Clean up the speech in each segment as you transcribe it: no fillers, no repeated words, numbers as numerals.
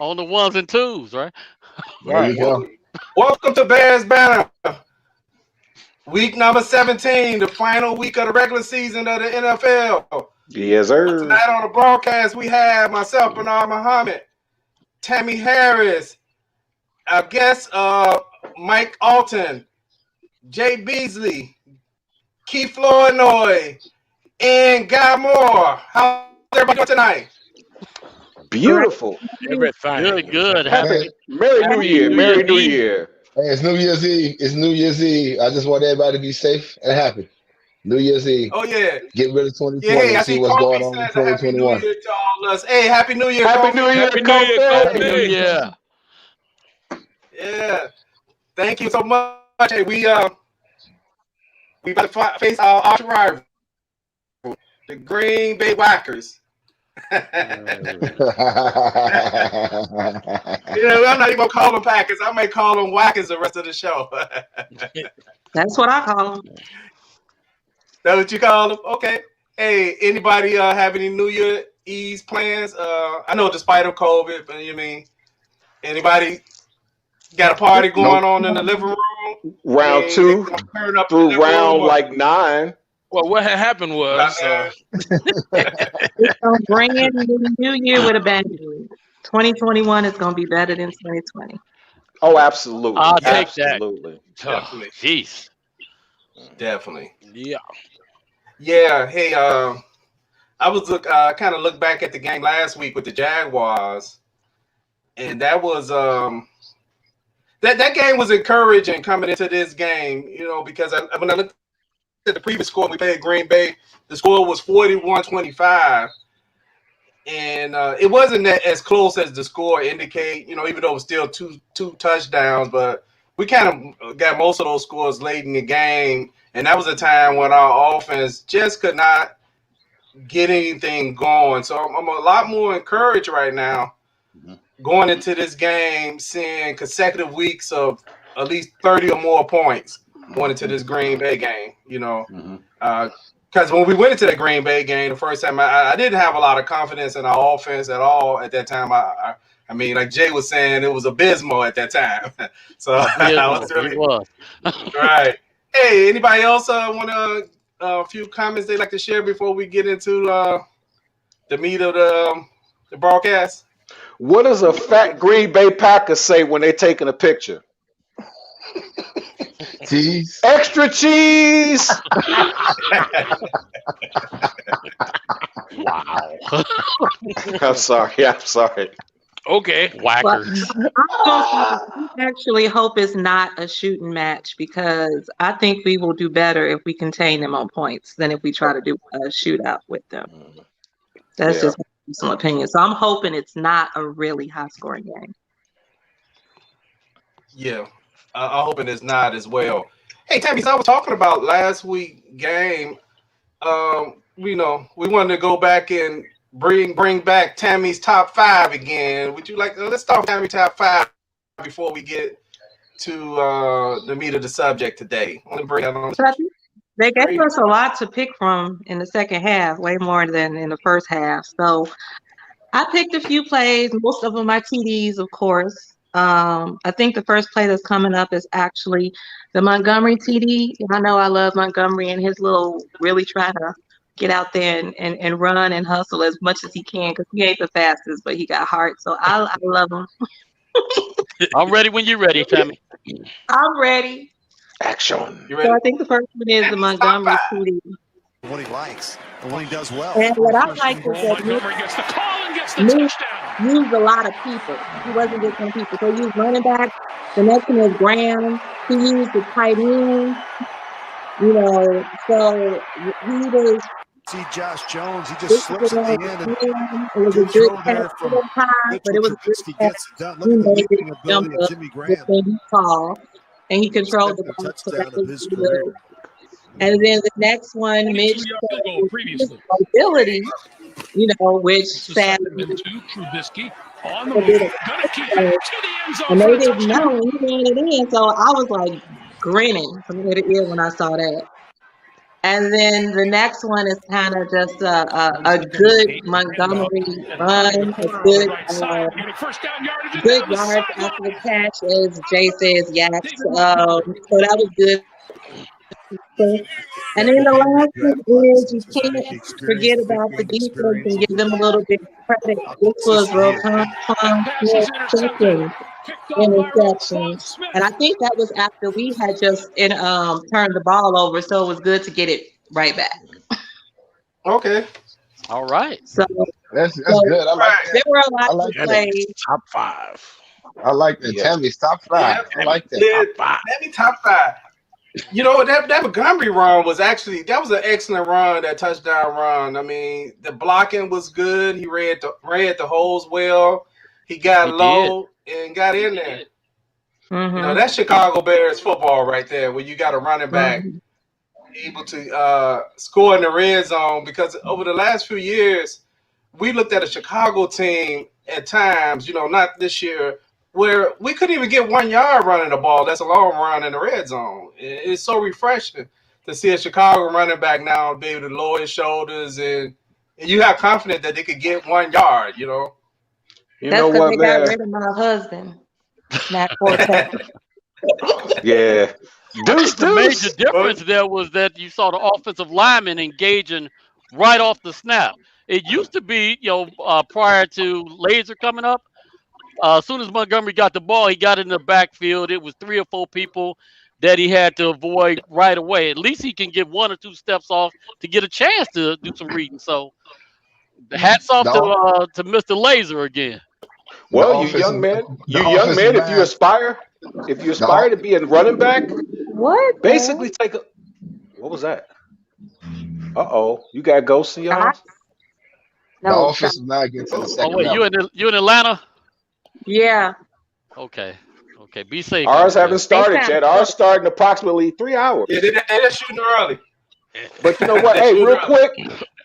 On the ones and twos, right? There Right. you go. Welcome to Bears Banter. Week number 17, the final week of the regular season of the NFL. Yes, sir. Tonight on the broadcast, we have myself, Bernard Muhammad, Tammy Harris, our guest, Mike Alton, Jaye Beasley, Keith Flournoy, and Guy Moore. How's everybody doing tonight? Beautiful. Good, good. Happy Merry New Year. Merry New Year. Hey, it's New Year's Eve. It's New Year's Eve. I just want everybody to be safe and happy. New Year's Eve. Oh, yeah. Get rid of 2020 Yeah, hey, I and see see what's Coffee going on in says Happy New 2021. Year to all of us. Hey, Happy New Year, Happy Coffee. New Year, Happy New Year, Coffee. Coffee. Yeah. Yeah. Thank you so much. Hey, we about to face our arch rival, the Green Bay Whackers. I'm not even gonna call them Packers. I may call them Whackers the rest of the show. That's what I call them. That's what you call them? Okay. Hey, anybody have any New Year Eve plans? I know despite of COVID, but you mean anybody got a party going on in the living room? Round And two they gonna turn up in the through living round room? like 9. Well, what had happened was It's gonna bring in the new year with a bang. 2021 is gonna be better than 2020. Oh, absolutely. I'll take Absolutely. Definitely. Jeez. Definitely. yeah. Yeah. Hey, I was kind of look back at the game last week with the Jaguars, and that was that game was encouraging coming into this game, because when I looked at the previous score, we played Green Bay, the score was 41-25, and it wasn't as close as the score indicate, even though it was still two touchdowns, but we kind of got most of those scores late in the game, and that was a time when our offense just could not get anything going. So I'm a lot more encouraged right now going into this game, seeing consecutive weeks of at least 30 or more points going into this Green Bay game, because when we went into the Green Bay game the first time, I didn't have a lot of confidence in our offense at all at that time. I mean, like Jay was saying, it was abysmal at that time. So I was really right. Hey, anybody else want a few comments they'd like to share before we get into the meat of the broadcast? What does a fat Green Bay Packer say when they're taking a picture? Cheese. Extra cheese. Wow. I'm sorry. Okay. Whackers. I actually hope it's not a shooting match because I think we will do better if we contain them on points than if we try to do a shootout with them. That's just my personal opinion. So I'm hoping it's not a really high scoring game. Yeah, I'm hoping it's not as well. Hey, Tammy, so I was talking about last week's game. We wanted to go back and bring back Tammy's top 5 again. Would you like? Let's start with Tammy's top 5 before we get to the meat of the subject today. Let me bring that on. They gave us a lot to pick from in the second half, way more than in the first half. So I picked a few plays, most of them are TDs, of course. I think the first play that's coming up is actually the Montgomery TD. I know I love Montgomery and his little really trying to get out there and run and hustle as much as he can because he ain't the fastest, but he got heart. So I love him. I'm ready when you're ready, Tammy. I'm ready. Action. You ready? So I think the first one is the Montgomery TD. What he likes and when he does well. And what I like is that Montgomery gets the call and gets the Nick touchdown. used a lot of people. He wasn't just some people. So he used running back. The next one is Graham. He used the tight end. So he was. See Josh Jones, he just slips at the end and it was a good good throw there pass from to the time, but it was a good Trubisky pass. gets it done. He Look at the made leaping it ability jump of up Jimmy with Graham. the call, and he controlled the ball. So Touchdown that of was his good. career. And then the next one, Mitch, 22-yard field goal previously. ability, which This is sadly, second and 2. Trubisky on the move. Gonna keep it to the end zone and for they a didn't touchdown. know he ran it in. So I was like grinning from ear to ear when I saw that. And then the next one is kind of just a good Montgomery run, a good good yards after the catch, as Jay says, yaks. So that was good. And then the last one is you can't forget about the defense and give them a little bit of credit. This was Roquan Smith interceptions, and I think that was after we had just turned the ball over, so it was good to get it right back. Okay. All right. So That's good. I like that. there were a I lot like of that. plays. Top 5. I like that. Yeah. Tammy's top 5. I like that. Yeah, Top 5. let me top 5. You know, that Montgomery run was an excellent run, that touchdown run. I mean, the blocking was good. He read the holes well. He got low and got in there. Mm-hmm. You know, that's Chicago Bears football right there, where you got a running back able to score in the red zone. Because over the last few years, we looked at a Chicago team at times, you know, not this year, where we couldn't even get 1 yard running the ball. That's a long run in the red zone. It's so refreshing to see a Chicago running back now be able to lower his shoulders and you have confidence that they could get 1 yard, you know. That's because they got rid of my husband, Matt Forte. I Yeah. think the major difference there was that you saw the offensive lineman engaging right off the snap. It used to be, prior to Laser coming up, as soon as Montgomery got the ball, he got in the backfield. It was 3 or 4 people that he had to avoid right away. At least he can get 1 or 2 steps off to get a chance to do some reading. So, hats off to Mr. Laser again. Well, you young man, if you aspire to be a running back, basically take a. What was that? You got ghosts in your house? The offensive line gets to the second level. You in Atlanta? Yeah. Okay. Be safe. Ours haven't started yet. Ours starting approximately 3 hours. Yeah, they're shooting early. But you know what? Hey, real quick,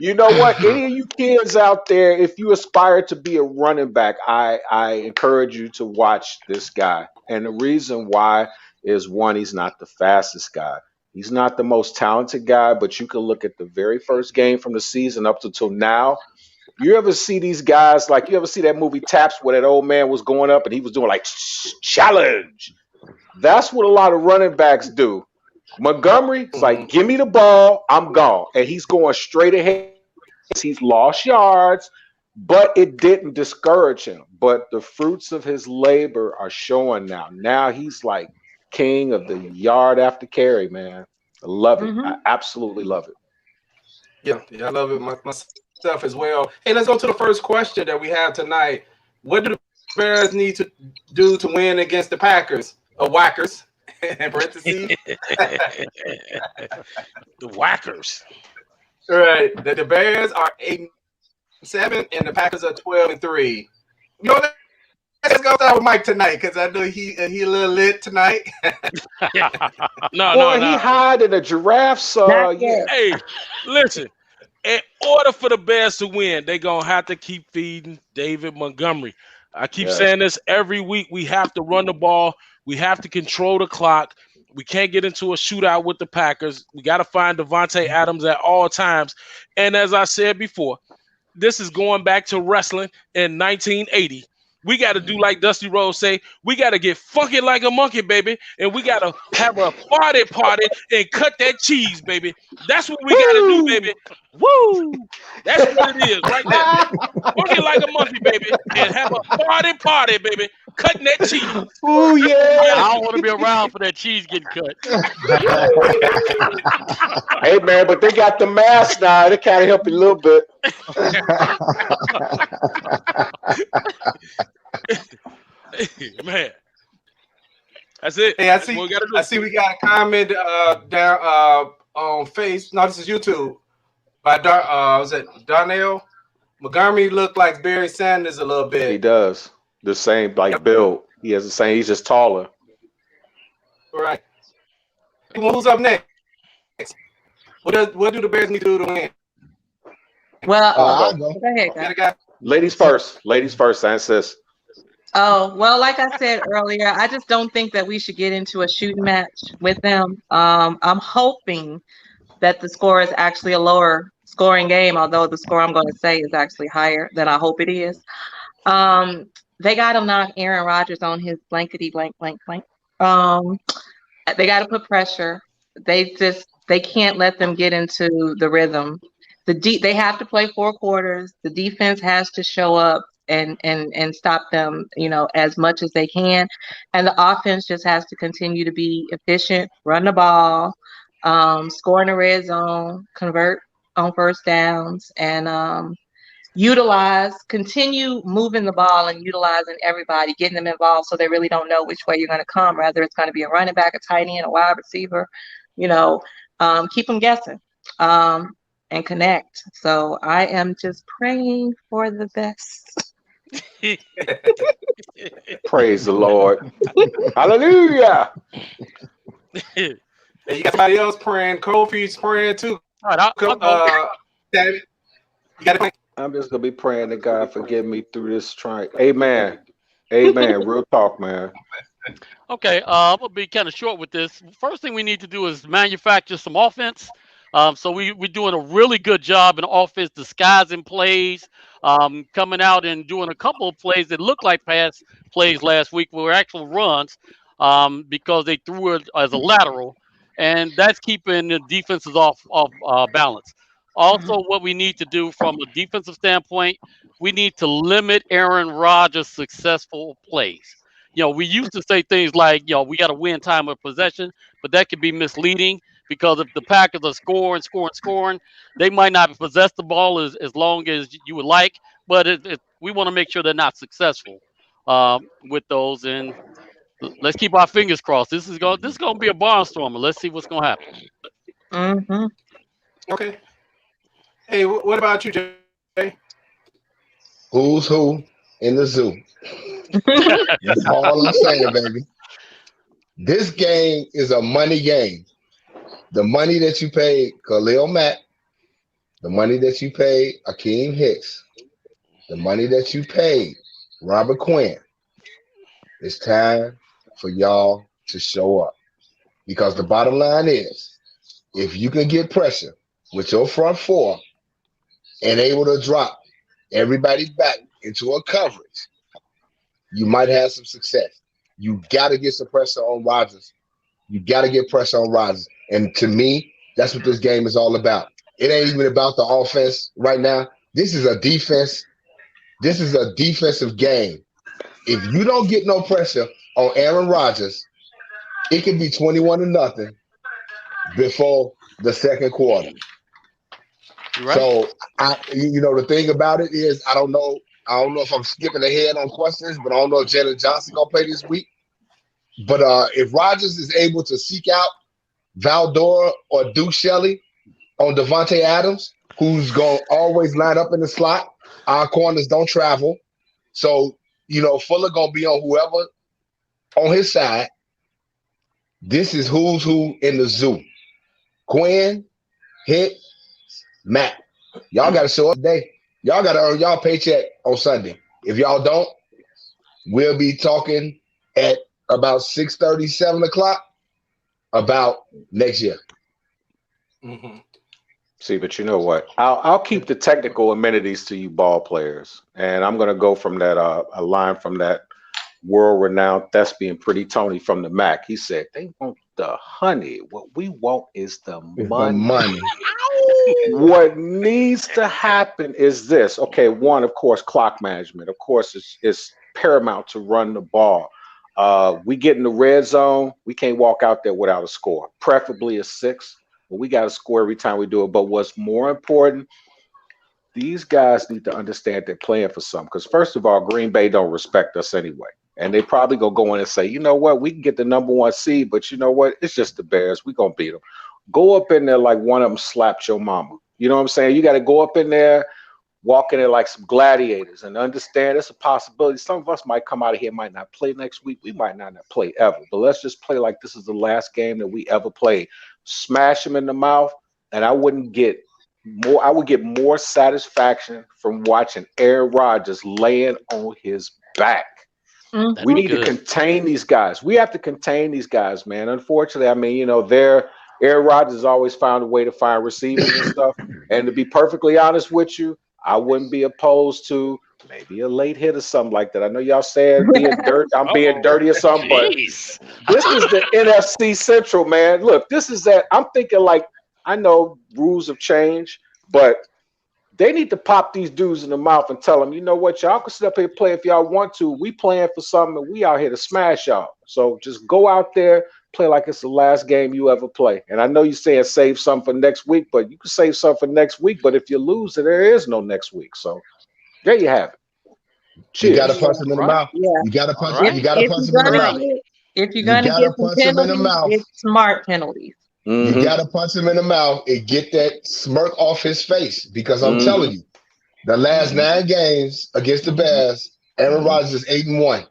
you know what? Any of you kids out there, if you aspire to be a running back, I encourage you to watch this guy. And the reason why is, one, he's not the fastest guy. He's not the most talented guy, but you can look at the very first game from the season up till now. You ever see these guys, like, you ever see that movie Taps where that old man was going up and he was doing like challenge? That's what a lot of running backs do. Montgomery is like, give me the ball, I'm gone. And he's going straight ahead. He's lost yards, but it didn't discourage him. But the fruits of his labor are showing now. Now he's like king of the yard after carry, man. I love it. I absolutely love it. Yeah, I love it myself as well. Hey, let's go to the first question that we have tonight. What do the Bears need to do to win against the Packers? Whackers. In parentheses. The Whackers. All right. The Bears are 8-7 and the Packers are 12-3. You know, let's go start with Mike tonight because I know he a little lit tonight. No. He hide in a giraffe. Yeah. Hey, listen. In order for the Bears to win, they're going to have to keep feeding David Montgomery. I keep saying this every week. We have to run the ball. We have to control the clock. We can't get into a shootout with the Packers. We got to find Devontae Adams at all times. And as I said before, this is going back to wrestling in 1980. We got to do like Dusty Rhodes say, we got to get funky like a monkey, baby, and we got to have a party and cut that cheese, baby. That's what we got to do, baby. Woo! That's what it is right there. Funky like a monkey, baby, and have a party, baby, cutting that cheese. Oh, yeah. I don't want to be around for that cheese getting cut. Hey, man, but they got the mask now. They kind of help you a little bit. Man, that's it. Hey, I see we got a comment down on Face. No, this is YouTube by was it Darnell? Montgomery looked like Barry Sanders a little bit. He does. The same build. He has the same. He's just taller. Right. Who's up next? What do the Bears need to do to win? Well, go ahead, guys. Ladies first. I insist. Oh, well, like I said earlier, I just don't think that we should get into a shooting match with them. I'm hoping that the score is actually a lower scoring game, although the score I'm going to say is actually higher than I hope it is. They got to knock Aaron Rodgers on his blankety blank blank blank. They got to put pressure. They can't let them get into the rhythm. They have to play 4 quarters. The defense has to show up and stop them, as much as they can. And the offense just has to continue to be efficient, run the ball, score in the red zone, convert on first downs, and continue moving the ball and utilizing everybody, getting them involved so they really don't know which way you're going to come, whether it's going to be a running back, a tight end, a wide receiver, keep them guessing and connect. So I am just praying for the best. Praise the Lord. Hallelujah. Hey, you got somebody else praying. Kofi's praying too. All right, David, you got to. I'm just gonna be praying that God forgive me through this trying. Amen. Amen. Real talk, man. Okay, I'm gonna be kind of short with this. First thing we need to do is manufacture some offense. So we're doing a really good job in offense, disguising plays, coming out and doing a couple of plays that look like pass plays last week were actual runs, because they threw it as a lateral, and that's keeping the defenses off balance. Also, what we need to do from a defensive standpoint, we need to limit Aaron Rodgers' successful plays. We used to say things like, we got to win time of possession, but that could be misleading because if the Packers are scoring, they might not possess the ball as long as you would like, but we want to make sure they're not successful with those. And let's keep our fingers crossed. This is going to be a barnstormer. Let's see what's going to happen. Mm-hmm. Okay. Hey, what about you, Jay? Who's who in the zoo? That's all I'm saying, baby. This game is a money game. The money that you paid Khalil Mack, the money that you paid Akeem Hicks, the money that you paid Robert Quinn, it's time for y'all to show up. Because the bottom line is, if you can get pressure with your front four and able to drop everybody back into a coverage, you might have some success. You got to get some pressure on Rodgers. You got to get pressure on Rodgers. And to me, that's what this game is all about. It ain't even about the offense right now. This is a defense. This is a defensive game. If you don't get no pressure on Aaron Rodgers, it can be 21-0 before the second quarter. Right. So, the thing about it is, I don't know if I'm skipping ahead on questions, but I don't know if Jalen Johnson going to play this week. But if Rodgers is able to seek out Valdor or Duke Shelley on Devontae Adams, who's going to always line up in the slot, our corners don't travel. So, Fuller going to be on whoever on his side. This is who's who in the zoo. Quinn, Hick, Matt. Y'all got to show up today. Y'all got to earn y'all paycheck on Sunday. If y'all don't, we'll be talking at about 6:30, 7 o'clock about next year. Mm-hmm. See, but you know what? I'll keep the technical amenities to you ball players. And I'm going to go from that a line from that world-renowned thespian Pretty Tony from the Mac. He said, they want the honey. What we want is the money. What needs to happen is this. Okay, one, of course, clock management. Of course, it's paramount to run the ball. We get in the red zone. We can't walk out there without a score, preferably a 6. But we got to score every time we do it. But what's more important, these guys need to understand they're playing for something. Because first of all, Green Bay don't respect us anyway. And they probably going to go in and say, you know what, we can get the number 1 seed, but you know what, it's just the Bears. We're going to beat them. Go up in there like one of them slapped your mama. You know what I'm saying? You got to go up in there, walk in there like some gladiators and understand it's a possibility. Some of us might come out of here, might not play next week. We might not play ever. But let's just play like this is the last game that we ever played. Smash them in the mouth, and I would get more satisfaction from watching Aaron Rodgers laying on his back. We need to contain these guys. We have to contain these guys, man. Unfortunately, I mean, they're Aaron Rodgers always found a way to find receivers and stuff. And to be perfectly honest with you, I wouldn't be opposed to maybe a late hit or something like that. I know y'all said being dirty, I'm being dirty or something, but Jeez. this is the NFC Central, man. Look, this is that. I'm thinking like, I know rules have changed, but they need to pop these dudes in the mouth and tell them, you know what, y'all can sit up here and play if y'all want to. We playing for something, and we out here to smash y'all. So just go out there, play like it's the last game you ever play. And I know you're saying save some for next week, but you can save some for next week. But if you lose, there is no next week. So there you have it. Cheers. You got to punch him in the mouth. Yeah. You got to punch Right. him. You got to punch him in the mouth. If you're You gonna gotta get some punch him in the penalties, mouth. it's smart penalties. You got to punch him in the mouth and get that smirk off his face, because I'm telling you, the last 9 games against the Bears, Aaron Rodgers is 8-1,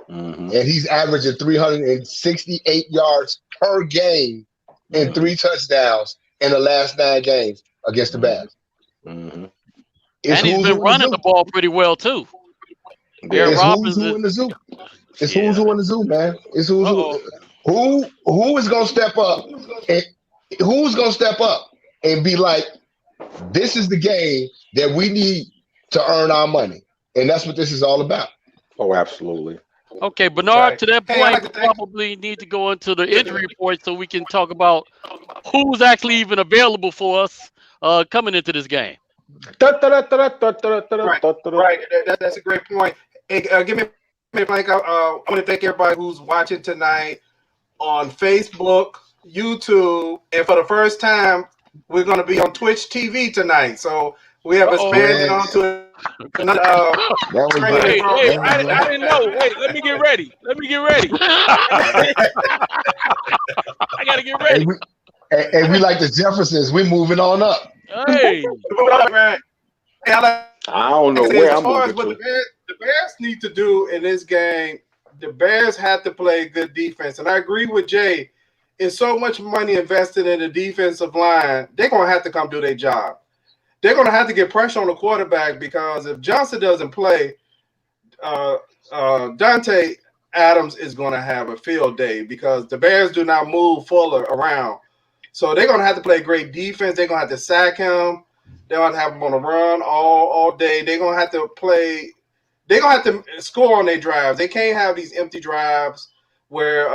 and he's averaging 368 yards per game and 3 touchdowns in the last 9 games against the Bears. And he's been running the ball pretty well too. It's who's who in the zoo. It's who's who in the zoo, man. It's who's who is gonna step up, and who's gonna step up and be like, this is the game that we need to earn our money, and that's what this is all about. Oh, absolutely. Okay, Bernard, to that point, we probably need to go into the injury report so we can talk about who's actually even available for us coming into this game. Right. That's a great point. Hey, give me a blank. I want to thank everybody who's watching tonight on Facebook, YouTube, and for the first time, we're going to be on Twitch TV tonight. So we have expanded onto another. I didn't know. Wait, let me get ready. I gotta get ready. And we like the Jeffersons. We're moving on up. Hey. I don't know where I'm moving moving to. The Bears need to do in this game, the Bears have to play good defense. And I agree with Jay. It's so much money invested in the defensive line. They're going to have to come do their job. They're going to have to get pressure on the quarterback, because if Johnson doesn't play, Dante Adams is going to have a field day, because the Bears do not move Fuller around. So they're going to have to play great defense. They're going to have to sack him. They're going to have him on a run all day. They're going to have to play. They're going to have to score on their drives. They can't have these empty drives where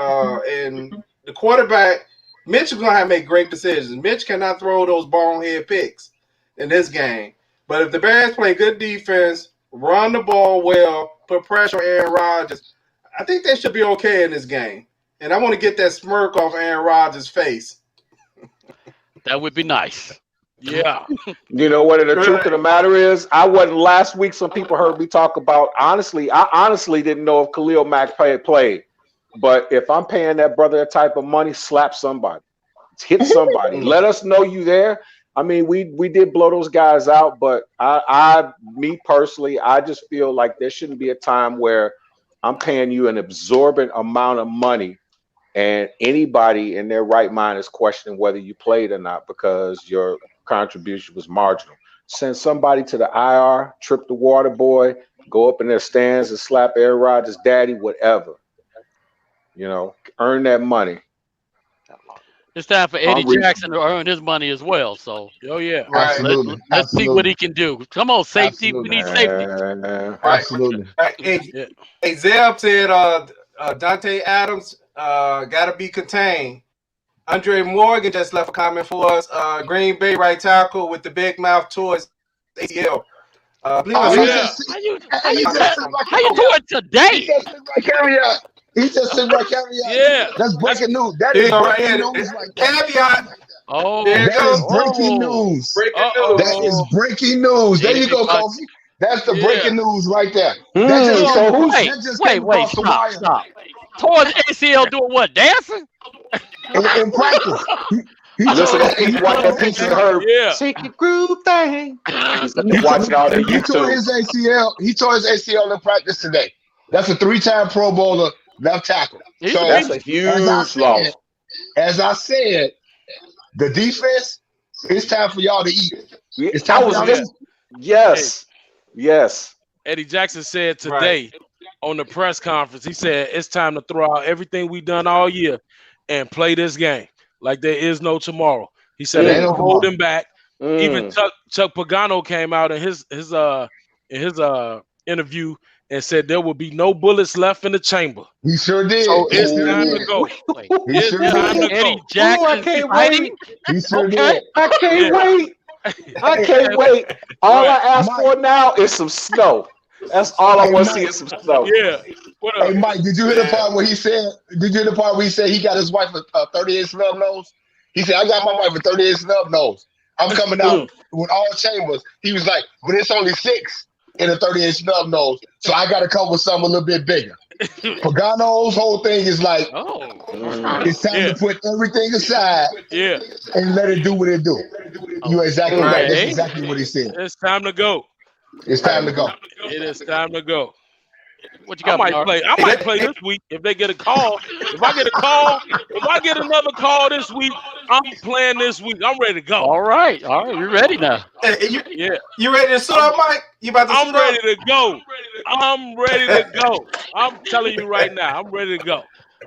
and the quarterback, Mitch is going to have to make great decisions. Mitch cannot throw those bonehead picks in this game. But if the Bears play good defense, run the ball well, put pressure on Aaron Rodgers, I think they should be okay in this game. And I want to get that smirk off Aaron Rodgers' face. That would be nice. Yeah. You know what? The truth of the matter is, I wasn't last week. Some people heard me talk about, honestly, I honestly didn't know if Khalil Mack played. But if I'm paying that brother that type of money, slap somebody. Hit somebody. Let us know you there. I mean, we did blow those guys out, but me personally, I just feel like there shouldn't be a time where I'm paying you an absorbent amount of money and anybody in their right mind is questioning whether you played or not because your contribution was marginal. Send somebody to the IR, trip the water boy, go up in their stands and slap Aaron Rodgers' daddy, whatever. You know, earn that money. It's time for Eddie Jackson to earn his money as well. So, yeah, right. Let's see what he can do. Come on, safety. We need safety. Absolutely. Right. Hey, Zeb said Dante Adams got to be contained. Andre Morgan just left a comment for us. Green Bay right tackle with the big mouth towards ACL. How you doing today? He just said right caveat. Yeah. That's breaking news. That is breaking news. Caveat. Oh, that is breaking news. That is breaking news. There you go, Kofi. That's the breaking news right there. Wait, stop. Towards ACL doing what? Dancing? In practice. Listen to Pete watch that piece of Herb. Yeah. Shake your groove thing. Watch out on YouTube. He tore his ACL in practice today. That's a 3-time Pro Bowler left tackle. So that's a huge loss. As I said, the defense, it's time for y'all to eat. It's time for y'all to eat. Yes. Eddie Jackson said today on the press conference, he said it's time to throw out everything we've done all year and play this game. like there is no tomorrow. He said There they ain't no will hold tomorrow. him back. Even Chuck Pagano came out in his interview and said there will be no bullets left in the chamber. He sure did. So He it's sure time did. to go. Wait, He It's sure time did. to Eddie go. Jackson I can't fighting? wait. He sure Okay. did. I can't Yeah. wait. I can't wait. All I ask Mike. for now is some snow. That's all I Hey, want to see Mike. is some snow. Yeah. What up? Hey, Mike, did you hear the part where he said? Did you hear the part where he said he got his wife a 38 snub nose? He said, "I got my wife a 38 snub nose. I'm coming out with all chambers." He was like, "But it's only 6 in a 38 snub nose, so I got to come with something a little bit bigger." Pagano's whole thing is like, it's time to put everything aside Yeah. and let it do what it do. You're exactly right. That's Okay. exactly what he said. It's time to go. It's time to go. It is time to go. What you got, Bernard? I might play this week if they get a call. If I get another call this week, I'm playing this week. I'm ready to go. All right, we're ready now. Hey, Yeah. you ready to suit up, Mike? You about to I'm suit ready up? to go. I'm ready to go. I'm telling you right now, I'm ready to go.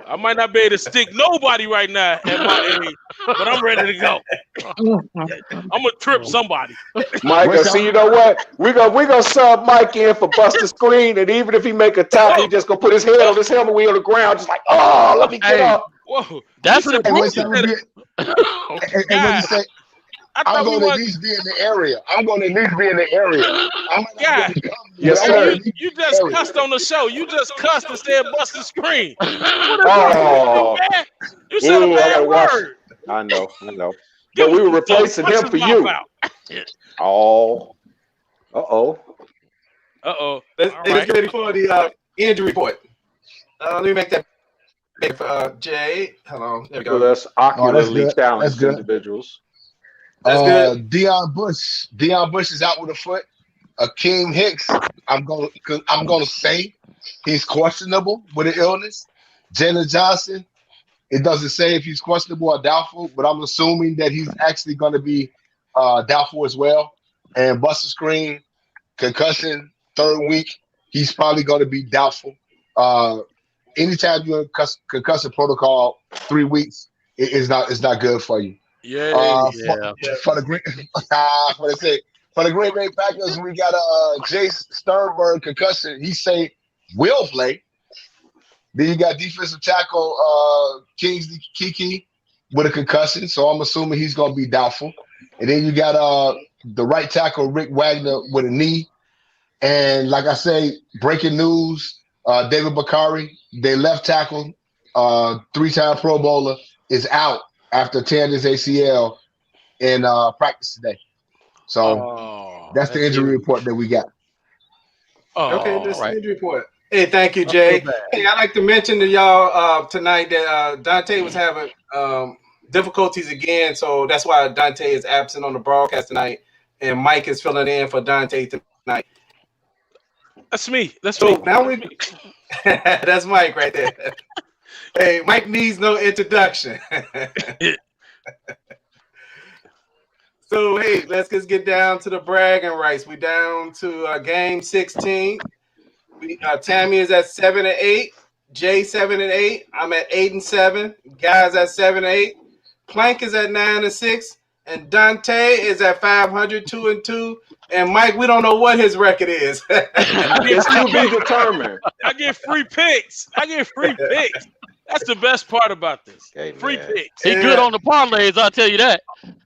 I might not be able to stick nobody right now at my age, but I'm ready to go. I'm gonna trip somebody. Mike, see, you know what? We're gonna sub Mike in for Buster Screen, and even if he make a tackle, he just gonna put his head on his helmet wheel on the ground, just like, oh, let me get up. Whoa, That's an And what's improvement. and when you say, I I'm thought we going to at was. least be in the area. I'm going to at least be in the area. I'm not Yeah. going to come, Yes, but I'm sir. gonna be You in the just area. cussed on the show. You just cussed and said Buster Screen. What is Oh. that, man? You said a Ooh, I bad gotta watch word. I know. Give But we him were some replacing punch him his for mouth you. out. Oh. Uh-oh. Uh-oh. Let's All get right. ready for the injury report. Let me make that big for Jay. Hold on. There we So go. that's Oh, that's ocularly good. challenged That's good. individuals. That's good. Deion Bush is out with a foot. Akeem Hicks, I'm gonna say he's questionable with an illness. Jalen Johnson, it doesn't say if he's questionable or doubtful, but I'm assuming that he's actually going to be doubtful as well. And Buster Screen, concussion, 3rd week, he's probably going to be doubtful. Anytime you're in concussion protocol, 3 weeks, it's not good for you. Yeah. For the Green, for the Green Bay Packers, we got Jace Sternberg concussion. He say will play. Then you got defensive tackle Kingsley Kiki with a concussion, so I'm assuming he's going to be doubtful. And then you got the right tackle Rick Wagner with a knee. And like I say, breaking news: David Bakari, their left tackle, 3-time Pro Bowler, is out after tearing his ACL in practice today. So that's the injury report that we got. Okay, this right. injury report. Hey, thank you, Jay. Hey, I'd like to mention to y'all tonight that Donte was having difficulties again, so that's why Donte is absent on the broadcast tonight, and Mike is filling in for Donte tonight. That's me. So now that's Mike right there. Hey, Mike needs no introduction. So, hey, let's just get down to the bragging rights. We down to game 16. Tammy is at 7-8. Jay 7-8. I'm at 8-7. Guys at 7-8. Plank is at 9-6. And Donte is at 500, 2-2. And Mike, we don't know what his record is. It's to be determined. I get free picks. That's the best part about this. Okay, Free man. picks. He good on the parlays, I'll tell you that.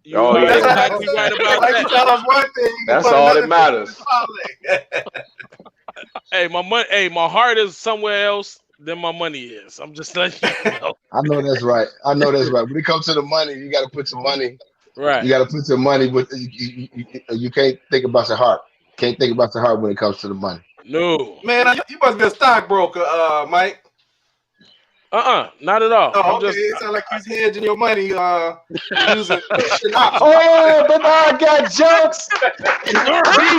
You Oh, are yeah. exactly right about Like you that. tell us one thing, you That's put all another that thing matters. in the parlay. Hey, my heart is somewhere else than my money is. I'm just letting you know. I know that's right. When it comes to the money, you got to put your money. Right. You got to put your money with. You can't think about your heart. Can't think about your heart when it comes to the money. No. Man, you must be a stockbroker, Mike. Not at all. Oh, I'm okay. just It sounds like he's hedging your money using options. Oh, Bernard got jokes. He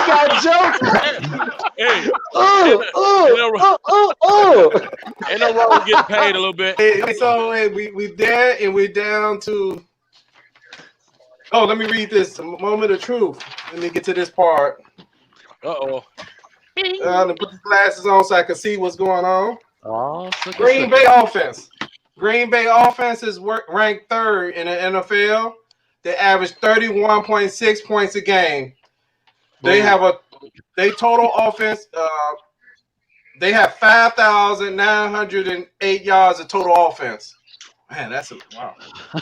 got jokes. hey, Oh. ain't no wrong with getting paid a little bit. So we there and we're down to. Oh, let me read this. A moment of truth. Let me get to this part. Uh-oh. Let me put the glasses on so I can see what's going on. Oh, Green Bay offense. Green Bay offense is ranked third in the NFL. They average 31.6 points a game. They have they total offense. They have 5,908 yards of total offense. Man, that's wow.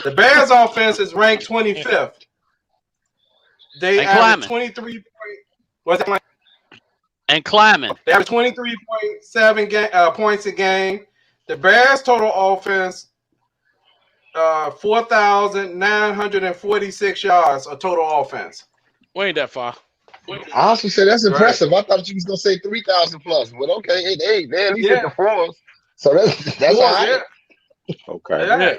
The Bears offense is ranked 25th. They average 23. What's that? And climbing. They average 23.7 points a game. The Bears total offense, 4,946 yards of total offense. We ain't that far. I also said that's impressive. I thought you was gonna say 3,000 plus, but okay, they at least hit the fours. So that's all right. Yeah. Okay. Yeah.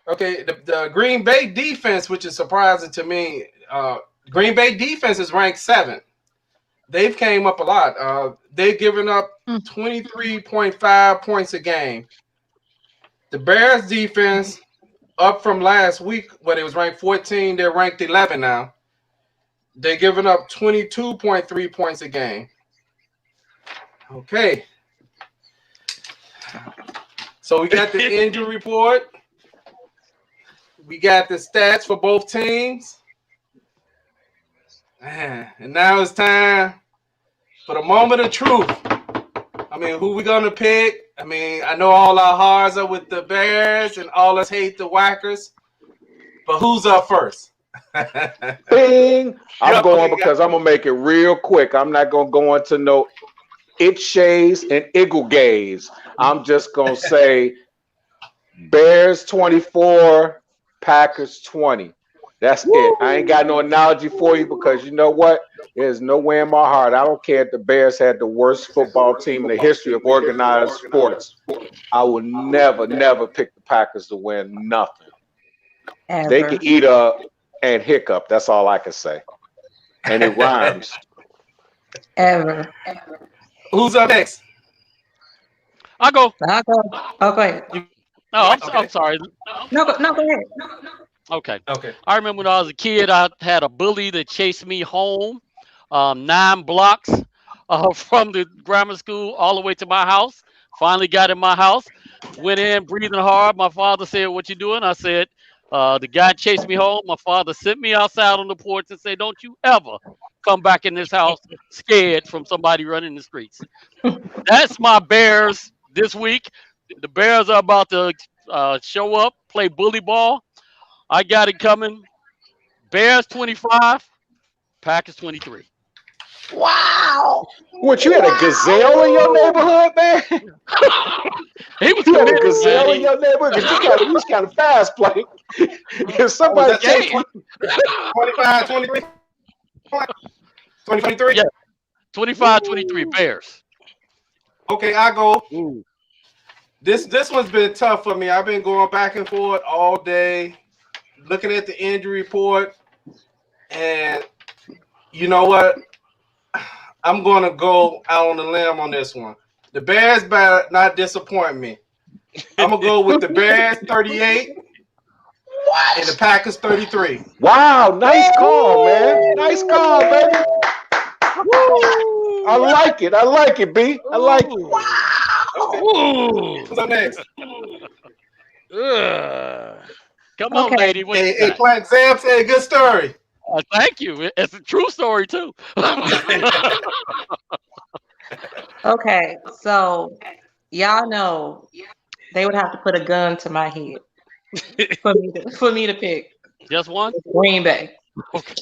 Okay, the Green Bay defense, which is surprising to me, Green Bay defense is ranked 7th. They've came up a lot. They've given up 23.5 points a game. The Bears defense, up from last week, where they was ranked 14, they're ranked 11 now. They're giving up 22.3 points a game. Okay. So we got the injury report. We got the stats for both teams. And now it's time for the moment of truth. I mean, who we going to pick? I mean, I know all our hearts are with the Bears and all us hate the Whackers. But who's up first? Bing! I'm going because I'm going to make it real quick. I'm not going to go into no itch-shays and eagle gaze. I'm just going to say Bears 24, Packers 20. That's it. I ain't got no analogy for you because you know what? There's nowhere in my heart. I don't care if the Bears had the worst football team in the history of organized sports. I would never pick the Packers to win nothing. Ever. They can eat up and hiccup. That's all I can say. And it rhymes. Ever. Who's up next? I'll go. Oh, go ahead. I'm sorry. No, go ahead. Okay. Okay. I remember when I was a kid, I had a bully that chased me home 9 blocks from the grammar school all the way to my house. Finally got in my house, went in breathing hard. My father said, "What you doing?" I said, the guy chased me home. My father sent me outside on the porch and said, "Don't you ever come back in this house scared from somebody running the streets." That's my Bears this week. The Bears are about to show up, play bully ball. I got it coming. Bears 25, Packers 23. Wow! What, you had a gazelle in your neighborhood, man? He was You had a gazelle in your neighborhood? Because he was kind of fast playing. If somebody take 25, 23. 23? Yeah. 25, 23, Bears. Okay, I go. Ooh. This one's been tough for me. I've been going back and forth all day, looking at the injury report, and you know what? I'm going to go out on the limb on this one. The Bears better not disappoint me. I'm going to go with the Bears 38 and the Packers 33. Wow, nice call, man. Nice call, baby. Woo. I like it, B. I like it. Wow. What's up next? Come on, lady. Hey, Clark Sam said good story. Thank you. It's a true story, too. Okay, so y'all know they would have to put a gun to my head for me to pick. Just one? Green Bay. Okay.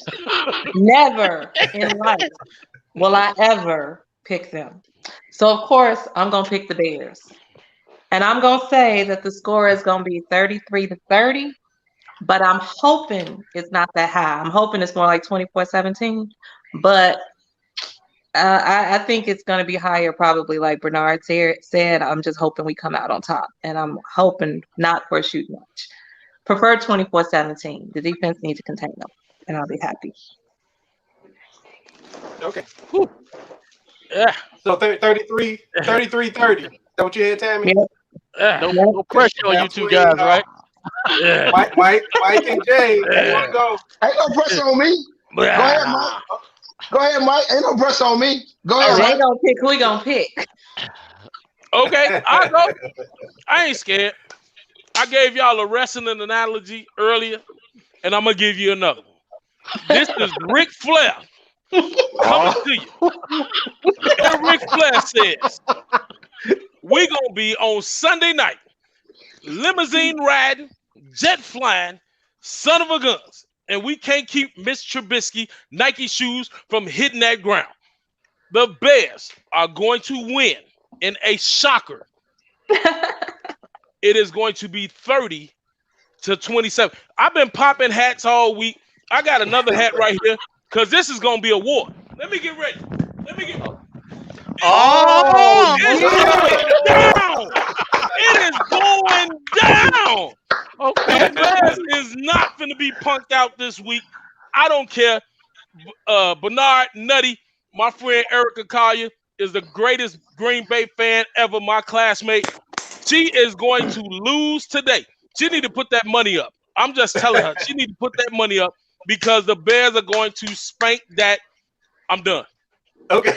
Never in life will I ever pick them. So, of course, I'm going to pick the Bears. And I'm going to say that the score is going to be 33-30, but I'm hoping it's not that high. I'm hoping it's more like 24-17, but I think it's going to be higher, probably like Bernard said. I'm just hoping we come out on top, and I'm hoping not for a shooting match. Prefer 24-17. The defense needs to contain them, and I'll be happy. Okay. Whew. Yeah. So 33-30. Is that what you had, Tammy? Yeah. No pressure on you two guys, right? Yeah. Mike and Jay, you want to go? Ain't no pressure on me. Go ahead, Mike. Go ahead, Mike. Ain't no pressure on me. Go ahead, They gonna pick who we gonna pick. Okay, I'll go. I ain't scared. I gave y'all a wrestling analogy earlier, and I'm gonna give you another one. This is Ric Flair coming to you. And Ric Flair says, we're gonna be on Sunday night, limousine riding, jet flying, son of a guns. And we can't keep Miss Trubisky Nike shoes from hitting that ground. The Bears are going to win in a shocker. It is going to be 30-27. I've been popping hats all week. I got another hat right here because this is going to be a war. Let me get ready. Oh, It's going down. It is going down. okay. The Bears is not going to be punked out this week. I don't care. Bernard Nutty, my friend Erica Collier, is the greatest Green Bay fan ever, my classmate. She is going to lose today. She need to put that money up. I'm just telling her. She need to put that money up because the Bears are going to spank that. I'm done. Okay.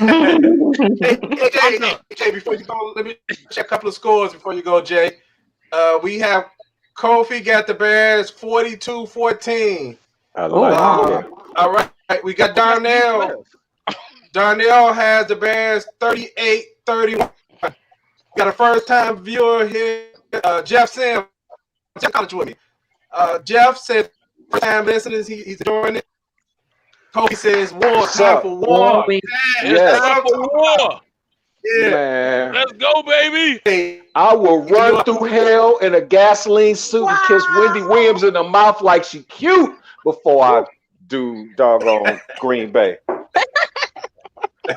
Jay, before you go, let me check a couple of scores before you go, Jay. We have Kofi got the Bears 42-14. I like that. All right. We got Darnell. Darnell has the Bears 38-31. Got a first-time viewer here, Jeff Sam. Check college with me. Jeff said first time listeners, he's enjoying it. Kobe says war, time for war. It's time for war. Yeah. Man. Let's go, baby. I will run through hell in a gasoline suit and kiss Wendy Williams in the mouth like she cute before I do doggone Green Bay.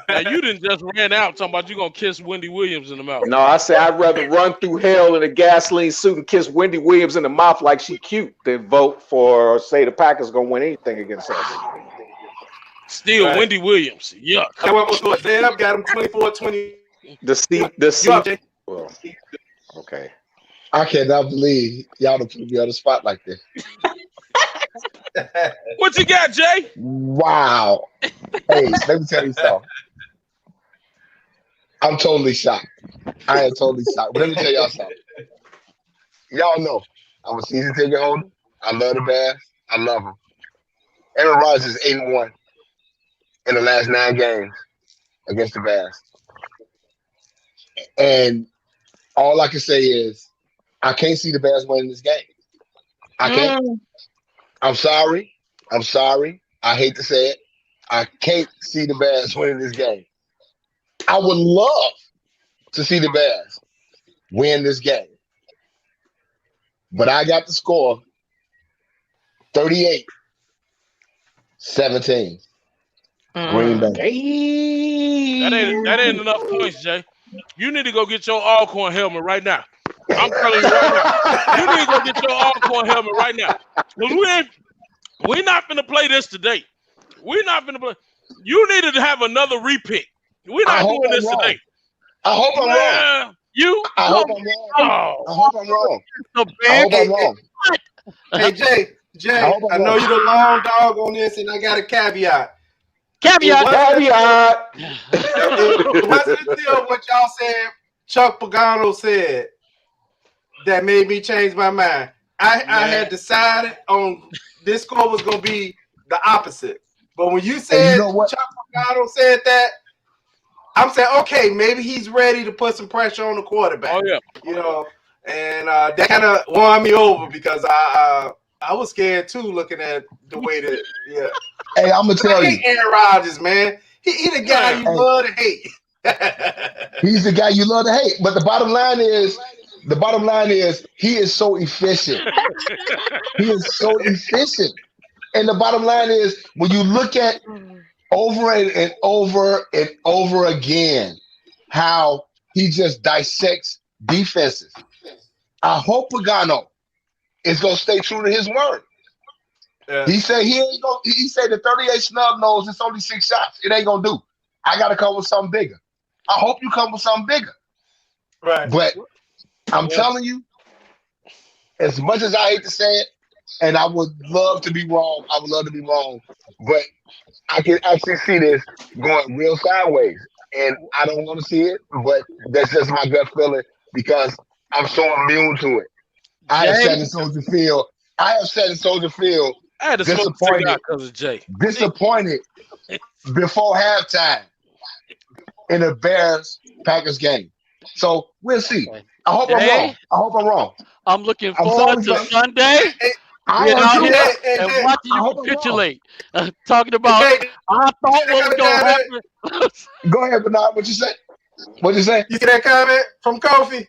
Now, you didn't just ran out talking about you going to kiss Wendy Williams in the mouth. No, I said I'd rather run through hell in a gasoline suit and kiss Wendy Williams in the mouth like she cute than vote for or say the Packers going to win anything against us. Still, right. Wendy Williams. Yuck. Deb got him 24-20. The seat. Well, okay. I cannot believe y'all don't put me on the spot like this. What you got, Jay? Wow. Hey, let me tell you something. I'm totally shocked. I am totally shocked. But let me tell y'all something. Y'all know I'm a season ticket holder. I love the Bears. I love them. Aaron Rodgers is 8-1 in the last 9 games against the Bears. And all I can say is I can't see the Bears winning this game. I can't. I'm sorry. I hate to say it. I can't see the Bears winning this game. I would love to see the Bears win this game. But I got the score 38-17. Green Bay. That ain't enough points, Jay. You need to go get your Alcorn helmet right now. I'm telling you right now. You need to go get your Alcorn helmet right now. Because we're not going to play this today. We're not going to play. You needed to have another repick. We're not doing this today. I hope I'm wrong. I hope I'm wrong. I hope I'm wrong. I hope I'm wrong. Hey, Jay, I know you're the long dog on this, and I got a caveat. Caveat. It wasn't until what y'all said, Chuck Pagano said, that made me change my mind. I had decided on this score was going to be the opposite. But when you said Chuck Pagano said that, I'm saying, okay, maybe he's ready to put some pressure on the quarterback. Oh, yeah. You know, and that kind of won me over because I was scared too looking at the way that, yeah. Hey, I'm going to tell you. Aaron Rodgers, man. He the guy you love to hate. He's the guy you love to hate. But the bottom line is he is so efficient. He is so efficient. And the bottom line is when you look at over and over and over again how he just dissects defenses. I hope Pagano is gonna stay true to his word. Yeah. He said he said the 38 snub nose, it's only 6 shots. It ain't gonna do. I gotta come with something bigger. I hope you come with something bigger. Right. But I'm telling you, as much as I hate to say it, and I would love to be wrong, but I can actually see this going real sideways. And I don't want to see it, but that's just my gut feeling because I'm so immune to it. I have Jay, sat in Soldier Field. I have sat in Soldier Field I had to smoke a disappointed, cigar because of Jay. disappointed before halftime in a Bears Packers game. So we'll see. I hope I'm wrong. Jay, I hope I'm wrong. I'm looking I'm forward sorry, to but Sunday I being am out too. here Hey, and hey, watching I you hope I'm wrong. capitulate. Talking about, Jay, I thought what was you going to got happen. Go ahead, Bernard. What you say? What you say? you see that comment from Kofi?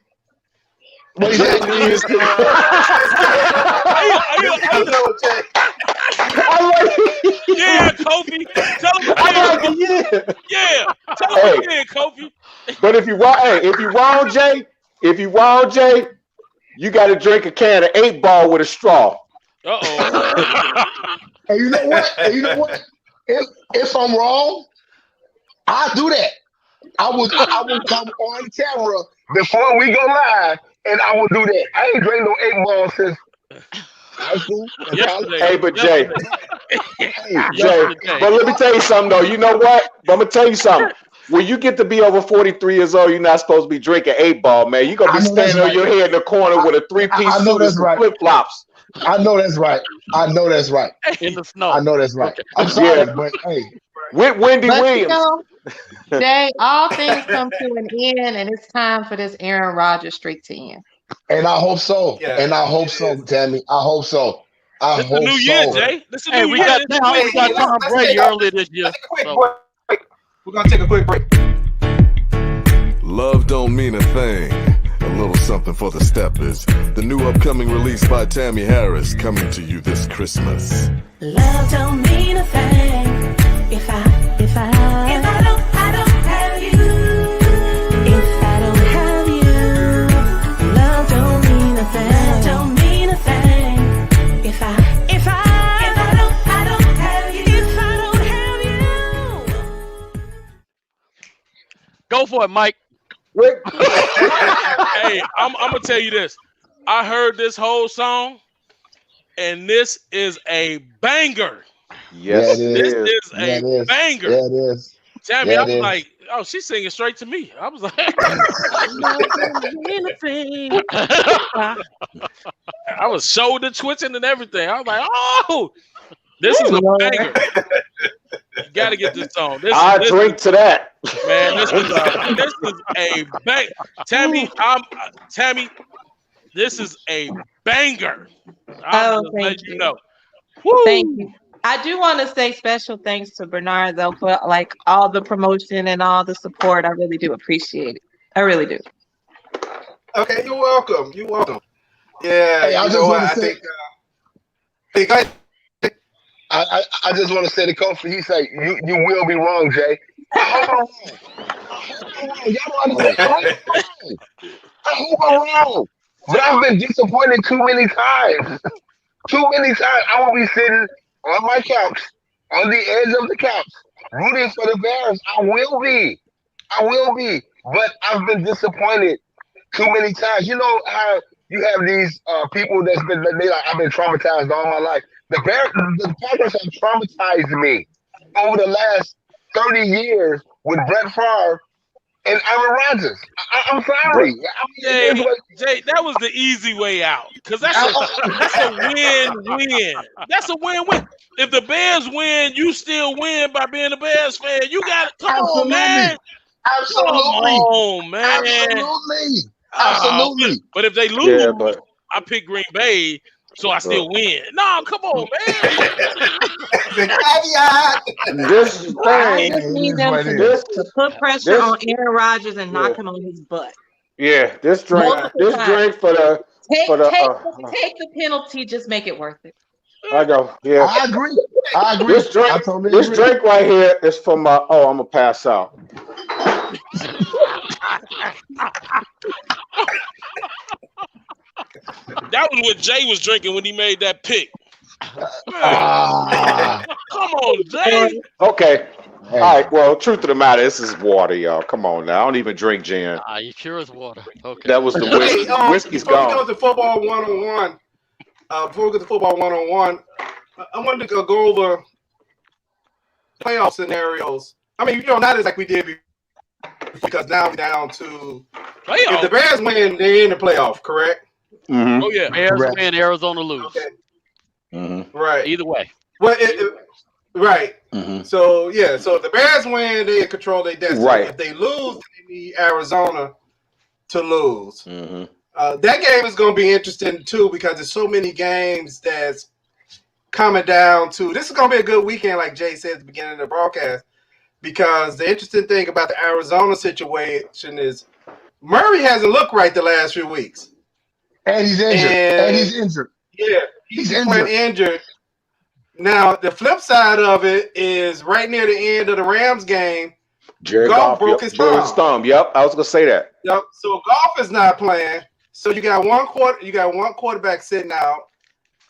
What you say? Hey, yeah, Kofi. Tell him again. Yeah. Tell him again, Kofi. But if you wrong, Jay, you got to drink a can of 8-Ball with a straw. Uh-oh. And you know what? If I'm wrong, I'll do that. I will come on camera before we go live, and I will do that. I ain't drank no 8-Ball since high school. Yesterday. Hey, but Jay, Yesterday. but let me tell you something though. You know what? But I'm gonna tell you something. When you get to be over 43 years old, you're not supposed to be drinking 8-Ball, man. You're gonna be standing on your head in the corner with a 3-piece I know suit and that's some right. flip-flops. I know that's right. I know that's right. In the snow. I know that's right. Okay. I'm sorry, Yeah. but hey, With Wendy But you Williams. know, Jay, all things come to an end, and it's time for this Aaron Rodgers streak to end. and I hope so. Yeah, And I hope it so, is. Tammy. I hope so. I This is a hope new year, so. Jay. This is a Hey, new we year. got This Tom, is we got Tom let's Brady take a- earlier this year. Let's take a quick So, break. We're gonna take a quick break. Love don't mean a thing. A little something for the steppers. The new upcoming release by Tammy Harris coming to you this Christmas. Love don't mean a thing if I don't have you. If I don't have you, love don't mean a thing. Love don't mean a thing if I don't have you. If I don't have you. go for it, Mike. Hey, I'm gonna tell you this. I heard this whole song, and this is a banger. Yes, Yeah, it This is. is Yeah, it a is. banger. Yeah, it is. Tammy, Yeah, I it was is. like, oh, she's singing straight to me. I was like, I was shoulder twitching and everything. I was like, oh, this is a banger. You got to get this song. I drink to that. Man, this is a bang. Tammy, this is a banger. I'm just thank letting you you. know. Thank you. I do want to say special thanks to Bernard though for like all the promotion and all the support. I really do appreciate it. I really do. Okay, you're welcome. You're welcome. Yeah, Hey, I you just know what? want I to say, think. Hey, go ahead. I just want to say to Kofi, he said, you will be wrong, Jay. I hope I'm wrong. Y'all don't understand. I hope I'm wrong. But I've been disappointed too many times. Too many times. I will be sitting on my couch, on the edge of the couch, rooting for the Bears. I will be. But I've been disappointed too many times. You know how you have these people that's been they like I've been traumatized all my life. The Packers have traumatized me over the last 30 years with Brett Favre and Aaron Rodgers. I'm sorry. Jay, that was the easy way out. Because that's a win-win. That's a win-win. If the Bears win, you still win by being a Bears fan. You got to come on, man. Absolutely. Come on, man. Absolutely. But if they lose, I pick Green Bay, so I still win. No, come on, man. This thing, I just need them to put pressure on Aaron Rodgers and knock him on his butt. Yeah, this drink for the take the penalty, just make it worth it. I know. Yeah, I agree. This drink right here is for my. Oh, I'm gonna pass out. That was what Jay was drinking when he made that pick. Come on, Jay. Okay. All right. Well, truth of the matter, this is water, y'all. Come on now. I don't even drink gin. You sure it's water? Okay. That was the whiskey. Whiskey's Before we gone. go to football 101, I wanted to go over playoff scenarios. I mean, not as like we did before, because now we're down to if the Bears win, they're in the playoff, correct? Oh yeah. Bears Correct. win, Arizona lose. Okay. Right. Either way. Well, right. Mm-hmm. So yeah, so if the Bears win, they control their destiny. Right. If they lose, they need Arizona to lose. Mm-hmm. That game is going to be interesting too because there's so many games that's coming down to. This is going to be a good weekend, like Jay said at the beginning of the broadcast, because the interesting thing about the Arizona situation is Murray hasn't looked right the last few weeks, And he's injured. Yeah, he's playing injured. Now the flip side of it is right near the end of the Rams game. Jared Goff broke his thumb. Yep, I was gonna say that. Yep. So Goff is not playing. So you got one quarterback sitting out,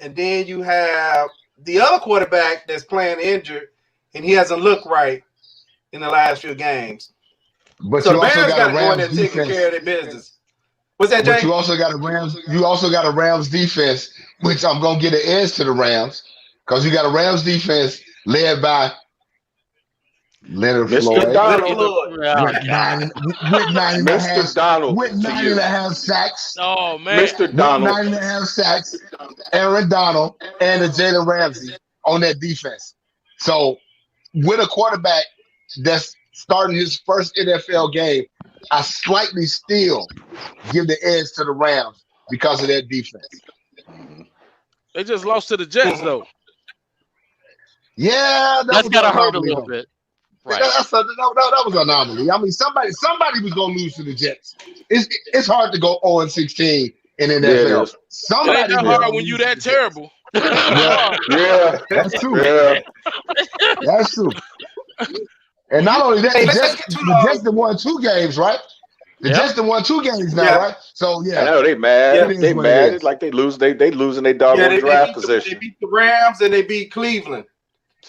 and then you have the other quarterback that's playing injured, and he hasn't looked right in the last few games. But so you the also Bears got got a to go in there Rams and take defense. care of their business. What's that, Jay? But you also got a Rams defense, which I'm gonna get an edge to the Rams because you got a Rams defense led by Leonard Floyd. Mr. Donald. With nine and a half, Mr. Donald. with 9.5 sacks. Oh man. Mr. Donald. 9.5 sacks. Aaron Donald and the Jalen Ramsey on that defense. So with a quarterback that's starting his first NFL game, I slightly still give the edge to the Rams because of that defense. They just lost to the Jets though. Yeah, That's gotta hurt a little bit. Right. That was an anomaly. I mean, somebody was gonna lose to the Jets. It's hard to go 0-16 in the NFL. It ain't that hard when you that terrible. Yeah, that's true. Yeah. That's true. And not only that, the Jets have won 2 games, right? The Jets have won 2 games now, right? So yeah, I know they mad. Yeah, They mad. It's like they lose. They losing their doggone draft position. They beat the Rams and they beat Cleveland.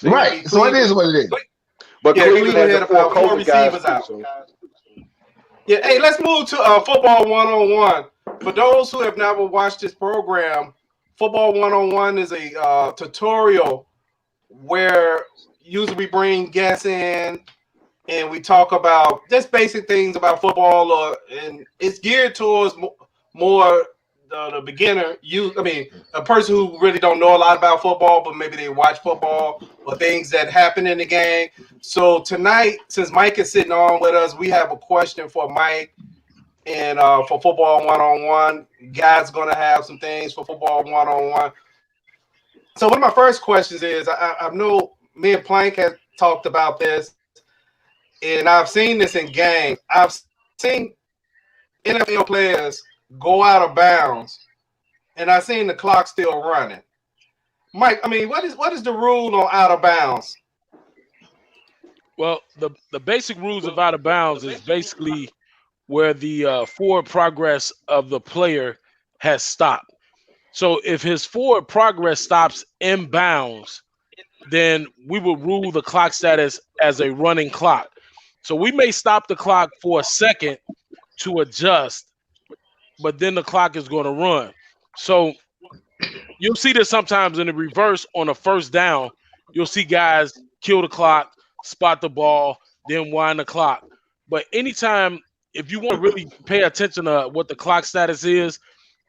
Right. So it is what it is. But Cleveland had had the about 4 COVID guys receivers too, out. so. Yeah, hey, let's move to Football 101. For those who have never watched this program, Football 101 is a tutorial where usually we bring guests in and we talk about just basic things about football, and it's geared towards more the beginner. A person who really don't know a lot about football, but maybe they watch football or things that happen in the game. So tonight, since Mike is sitting on with us, we have a question for Mike and for Football 101. God's going to have some things for Football 101. So one of my first questions is, I know me and Plank have talked about this, and I've seen this in games. I've seen NFL players go out of bounds, and I've seen the clock still running. Mike, what is the rule on out of bounds? Well, the basic rules of out of bounds is basically where the forward progress of the player has stopped. So if his forward progress stops in bounds, then we will rule the clock status as a running clock. So we may stop the clock for a second to adjust, but then the clock is going to run. So you'll see this sometimes in the reverse on a first down. You'll see guys kill the clock, spot the ball, then wind the clock. But anytime, if you want to really pay attention to what the clock status is,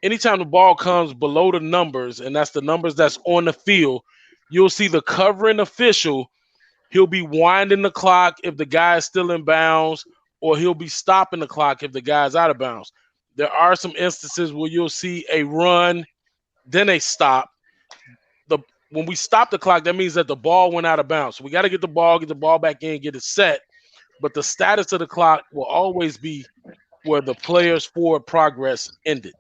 anytime the ball comes below the numbers, and that's the numbers that's on the field, you'll see the covering official. He'll be winding the clock if the guy is still in bounds, or he'll be stopping the clock if the guy's out of bounds. There are some instances where you'll see a run, then a stop. When we stop the clock, that means that the ball went out of bounds. So we got to get the ball back in, get it set. But the status of the clock will always be where the player's forward progress ended.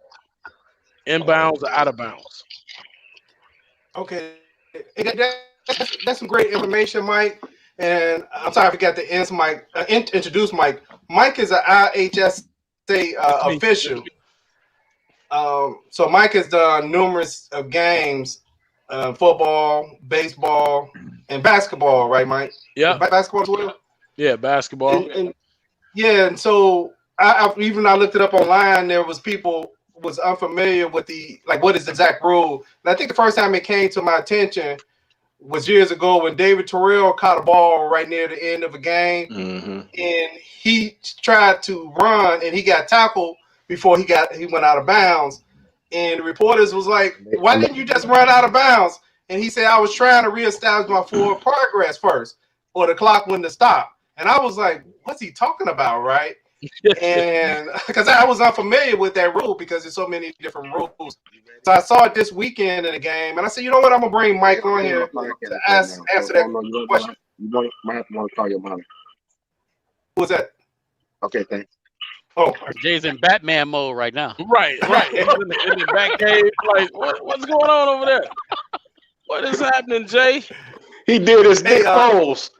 In bounds or out of bounds. Okay. That's some great information, Mike. And I'm sorry I forgot to introduce Mike. Mike is an IHSA official. So Mike has done numerous games, football, baseball, and basketball, right, Mike? Yeah. Basketball as well? Yeah, basketball. And so I looked it up online. There was people was unfamiliar with what is the exact rule. And I think the first time it came to my attention was years ago when David Terrell caught a ball right near the end of a game, and he tried to run and he got tackled before he went out of bounds. And the reporters was like, why didn't you just run out of bounds? And he said, I was trying to reestablish my forward progress first, or the clock wouldn't have stopped. And I was like, what's he talking about, right? And because I was unfamiliar with that rule because there's so many different rules. So I saw it this weekend in the game, and I said, you know what, I'm going to bring Mike on here to answer that question. You might have to want to call your mom. Who was that? Okay, thanks. Oh, Jay's in Batman mode right now. Right. He's in the back cave. Like, what's going on over there? What is happening, Jay? He did his Nick Foles.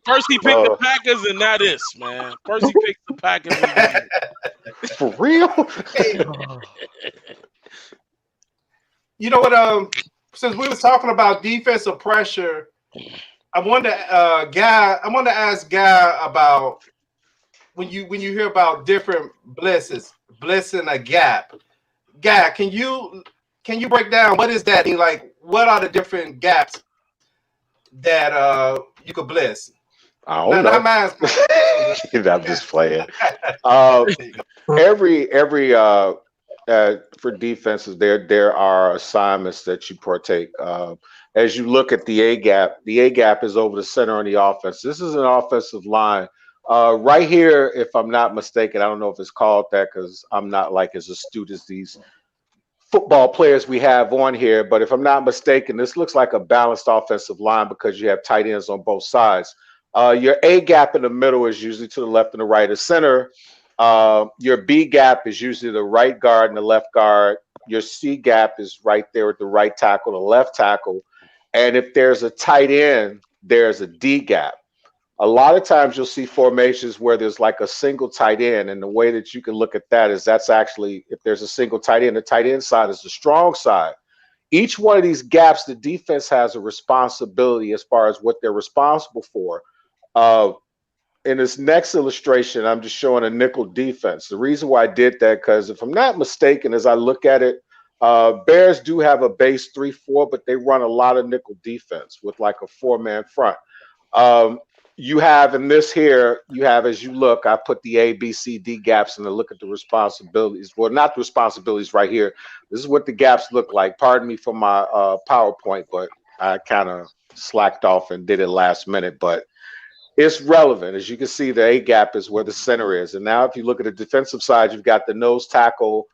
First he picked the Packers, and now this, man. First he picked the Packers. For real? You know what? Since we was talking about defensive pressure, I wanted to ask Guy about when you hear about different blitzing a gap. Guy, can you break down what is that? And like, what are the different gaps that you could blitz? I don't know. I'm just playing. Every for defenses, there are assignments that you partake. As you look at the A gap is over the center on the offense. This is an offensive line. Right here, if I'm not mistaken, I don't know if it's called that because I'm not like as astute as these football players we have on here. But if I'm not mistaken, this looks like a balanced offensive line because you have tight ends on both sides. Your A gap in the middle is usually to the left and the right of center. Your B gap is usually the right guard and the left guard. Your C gap is right there at the right tackle, the left tackle. And if there's a tight end, there's a D gap. A lot of times you'll see formations where there's like a single tight end. And the way that you can look at that is that's actually, if there's a single tight end, the tight end side is the strong side. Each one of these gaps, the defense has a responsibility as far as what they're responsible for. In this next illustration, I'm just showing a nickel defense. The reason why I did that, because if I'm not mistaken, as I look at it, Bears do have a base 3-4, but they run a lot of nickel defense with like a 4-man front. You have in this here, you have, as you look, I put the A, B, C, D gaps and I look at the responsibilities. Well, not the responsibilities right here. This is what the gaps look like. Pardon me for my PowerPoint, but I kind of slacked off and did it last minute. But it's relevant. As you can see, the A gap is where the center is. And now if you look at the defensive side, you've got the nose tackle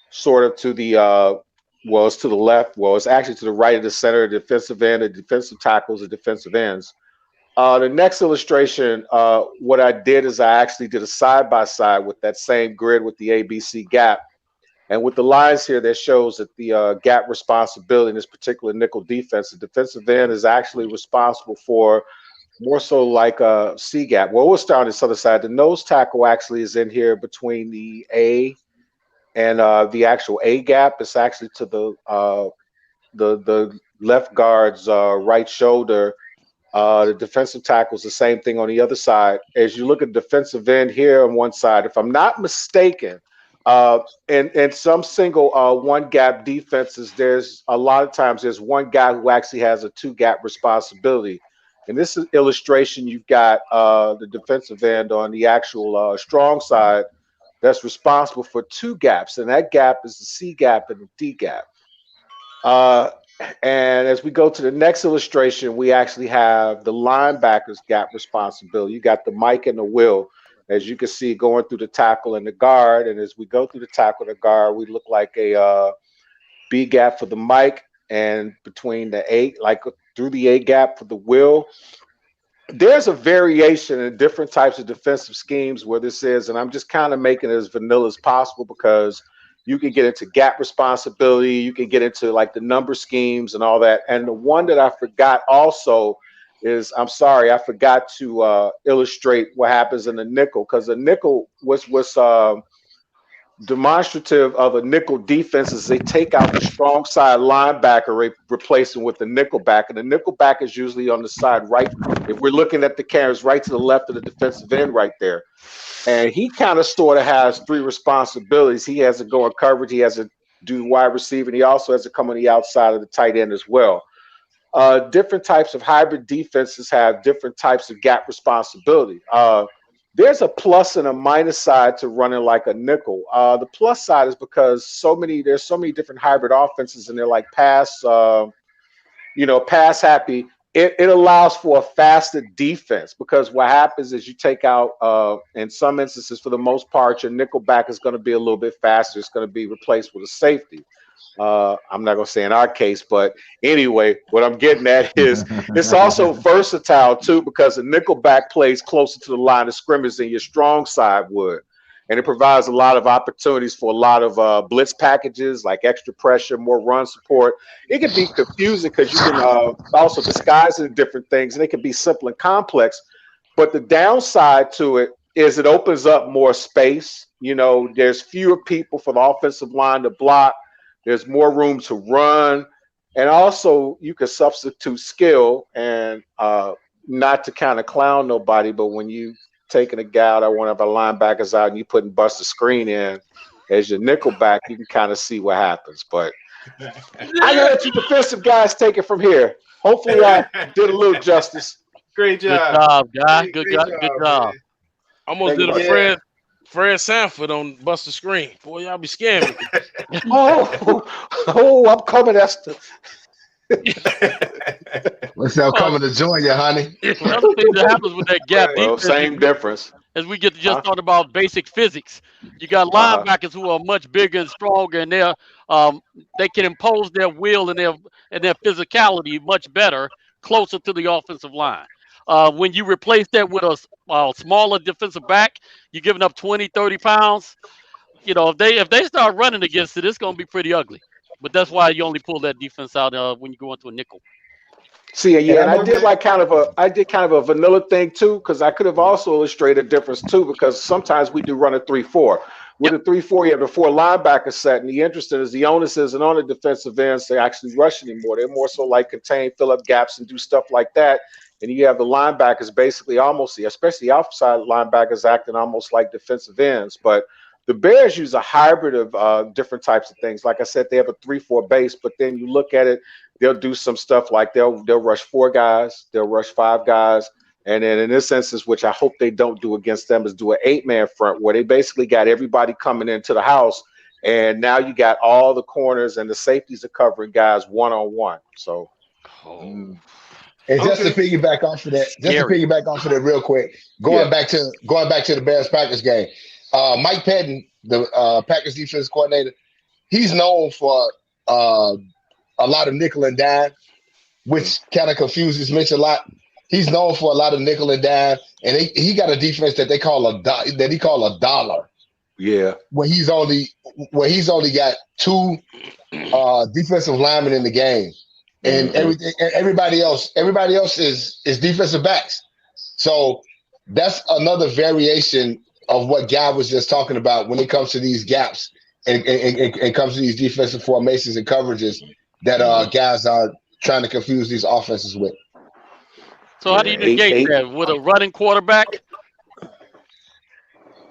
sort of to the, well, it's to the left. Well, it's actually to the right of the center, the defensive end, the defensive tackles, the defensive ends. The next illustration, what I did is I actually did a side-by-side with that same grid with the ABC gap. And with the lines here that shows that the gap responsibility in this particular nickel defense, the defensive end is actually responsible for more so like a C gap. Well, we'll start on this other side. The nose tackle actually is in here between the A and the actual A gap. It's actually to the left guard's right shoulder. The defensive tackle is the same thing on the other side. As you look at defensive end here on one side, if I'm not mistaken, in some single one gap defenses, there's a lot of times there's one guy who actually has a 2-gap responsibility. In this illustration, you've got the defensive end on the actual strong side that's responsible for 2 gaps, and that gap is the C gap and the D gap. And as we go to the next illustration, we actually have the linebackers gap responsibility. You got the Mike and the Will, as you can see, going through the tackle and the guard. And as we go through the tackle and the guard, we look like a B gap for the Mike, and between the A, like through the A gap for the Will. There's a variation in different types of defensive schemes where this is, and I'm just kind of making it as vanilla as possible because you can get into gap responsibility. You can get into like the number schemes and all that. And the one that I forgot also is, I'm sorry, I forgot to illustrate what happens in the nickel, because the nickel was demonstrative of a nickel defense is they take out the strong side linebacker, replacing with the nickel back. And the nickel back is usually on the side right. If we're looking at the cameras, right to the left of the defensive end right there. And he kind of sort of has 3 responsibilities. He has to go in coverage. He has to do wide receiver. And he also has to come on the outside of the tight end as well. Different types of hybrid defenses have different types of gap responsibility. there's a plus and a minus side to running like a nickel. The plus side is because there's so many different hybrid offenses, and they're like pass happy. It allows for a faster defense because what happens is you take out, in some instances, for the most part, your nickel back is going to be a little bit faster. It's going to be replaced with a safety. I'm not going to say in our case, but anyway, what I'm getting at is it's also versatile too because the nickel back plays closer to the line of scrimmage than your strong side would. And it provides a lot of opportunities for a lot of blitz packages, like extra pressure, more run support. It can be confusing because you can also disguise it in different things, and it can be simple and complex. But the downside to it is it opens up more space. There's fewer people for the offensive line to block. There's more room to run. And also, you can substitute skill and not to kind of clown nobody, but when you taking a guy out or one of our linebackers out and you putting Buster Screen in as your nickel back, you can kind of see what happens. But I'm gonna let you defensive guys take it from here. Hopefully I did a little justice. Great job. Good job, guy. Good job. Almost did a Fred Sanford on Buster Screen. Boy, y'all be scaring me. I'm coming, Esther. What's that coming to join you, honey? Another thing that happens with that gap defense, same difference. As we get to just talk about basic physics, you got linebackers who are much bigger and stronger, and they can impose their will and their physicality much better closer to the offensive line. When you replace that with a smaller defensive back, you're giving up 20, 30 pounds. If they start running against it, it's going to be pretty ugly. But that's why you only pull that defense out when you go into a nickel. See, and I did kind of a vanilla thing too, because I could have also illustrated a difference too, because sometimes we do run a 3-4. With a 3-4, you have a 4 linebacker set, and the interesting is the onus isn't on the defensive ends to actually rush anymore. They're more so like contain, fill up gaps, and do stuff like that. And you have the linebackers basically especially outside linebackers, acting almost like defensive ends. But the Bears use a hybrid of different types of things. Like I said, they have a 3-4 base, but then you look at it, they'll do some stuff like they'll rush 4 guys, they'll rush 5 guys. And then in this instance, which I hope they don't do against them, is do an 8-man front where they basically got everybody coming into the house. And now you got all the corners and the safeties are covering guys one-on-one. So. And just to piggyback off of that, real quick, going back to the Bears-Packers game, Mike Pettin, the Packers defense coordinator, he's known for a lot of nickel and dime, which kind of confuses Mitch a lot. He's known for a lot of nickel and dime, and he got a defense that he call a dollar. Yeah, where he's only got 2 defensive linemen in the game. And everybody else is defensive backs. So that's another variation of what Guy was just talking about when it comes to these gaps and comes to these defensive formations and coverages that guys are trying to confuse these offenses with. So how do you negate that with a running quarterback?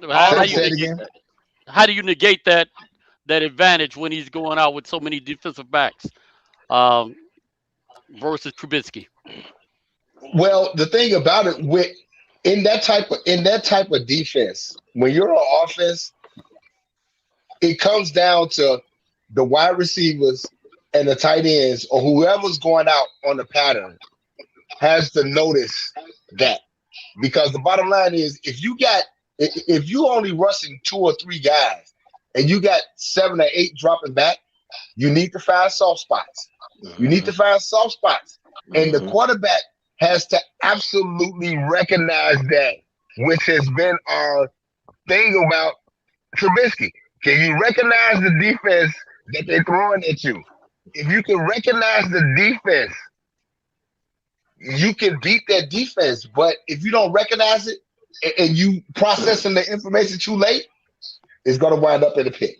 How do you negate that advantage when he's going out with so many defensive backs? Versus Trubisky. Well, the thing about it, in that type of defense, when you're on offense, it comes down to the wide receivers and the tight ends or whoever's going out on the pattern has to notice that, because the bottom line is if you only rushing 2 or 3 guys and you got 7 or 8 dropping back, you need to find soft spots. You need to find soft spots. And the quarterback has to absolutely recognize that, which has been our thing about Trubisky. Can you recognize the defense that they're throwing at you? If you can recognize the defense, you can beat that defense. But if you don't recognize it and you processing the information too late, it's going to wind up in the pit.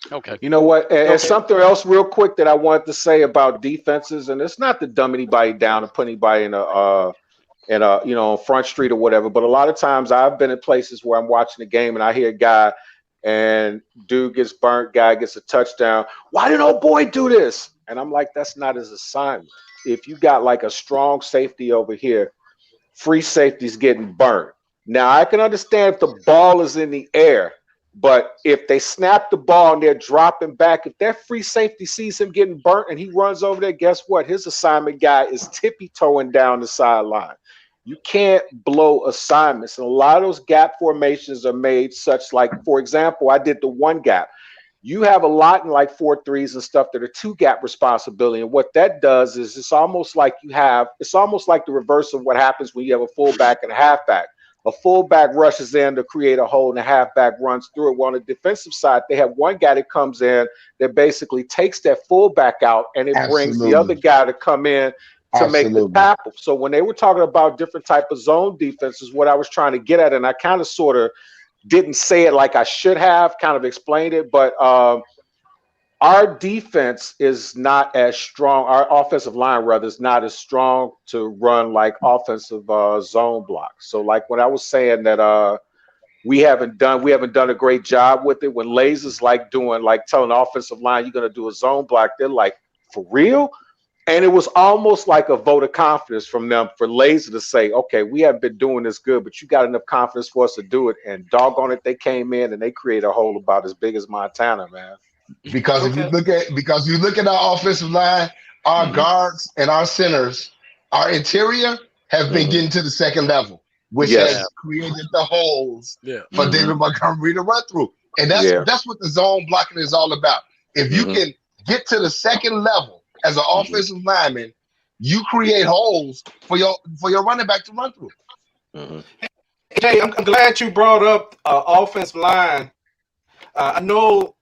Okay. You know what? And something else real quick that I wanted to say about defenses, and it's not to dumb anybody down and put anybody in a Front Street or whatever, but a lot of times I've been in places where I'm watching the game and I hear a guy and dude gets burnt, guy gets a touchdown. Why did old boy do this? And I'm like, that's not his assignment. If you got like a strong safety over here, free safety's getting burnt. Now I can understand if the ball is in the air, but if they snap the ball and they're dropping back, if that free safety sees him getting burnt and he runs over there, guess what? His assignment guy is tippy-toeing down the sideline. You can't blow assignments. And a lot of those gap formations are made such like, for example, I did the one gap. You have a lot in like 4-3s and stuff that are two gap responsibility. And what that does is it's almost like the reverse of what happens when you have a fullback and a halfback. A fullback rushes in to create a hole and a halfback runs through it. Well, on the defensive side, they have one guy that comes in that basically takes that fullback out and it brings the other guy to come in to make the tackle. So when they were talking about different type of zone defenses, what I was trying to get at, and I kind of sort of didn't say it like I should have, kind of explained it, but our defense is not as strong. Our offensive line, rather, is not as strong to run like offensive zone blocks. So, like when I was saying that we haven't done a great job with it. When Lasers telling the offensive line you're going to do a zone block, they're like, for real? And it was almost like a vote of confidence from them for Laser to say, okay, we haven't been doing this good, but you got enough confidence for us to do it. And doggone it, they came in and they created a hole about as big as Montana, man. Because if you look at our offensive line, our guards and our centers, our interior have been getting to the second level, which has created the holes for David Montgomery to run through. And that's what the zone blocking is all about. If you can get to the second level as an offensive lineman, you create holes for your running back to run through. Jay, I'm glad you brought up offensive line. I know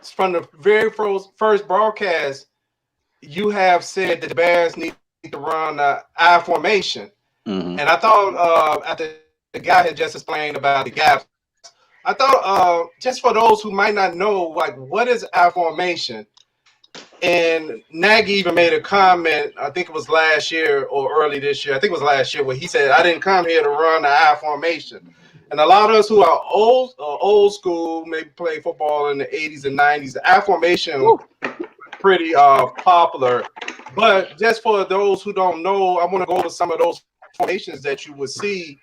from the very first broadcast, you have said that the Bears need to run I formation. And I thought after the guy had just explained about the gaps, I thought just for those who might not know, like, what is I formation? And Nagy even made a comment, I think it was last year or early this year, I think it was last year, where he said, I didn't come here to run the I formation. And a lot of us who are old school, maybe played football in the 80s and 90s, the I formation was pretty popular. But just for those who don't know, I want to go to some of those formations that you would see,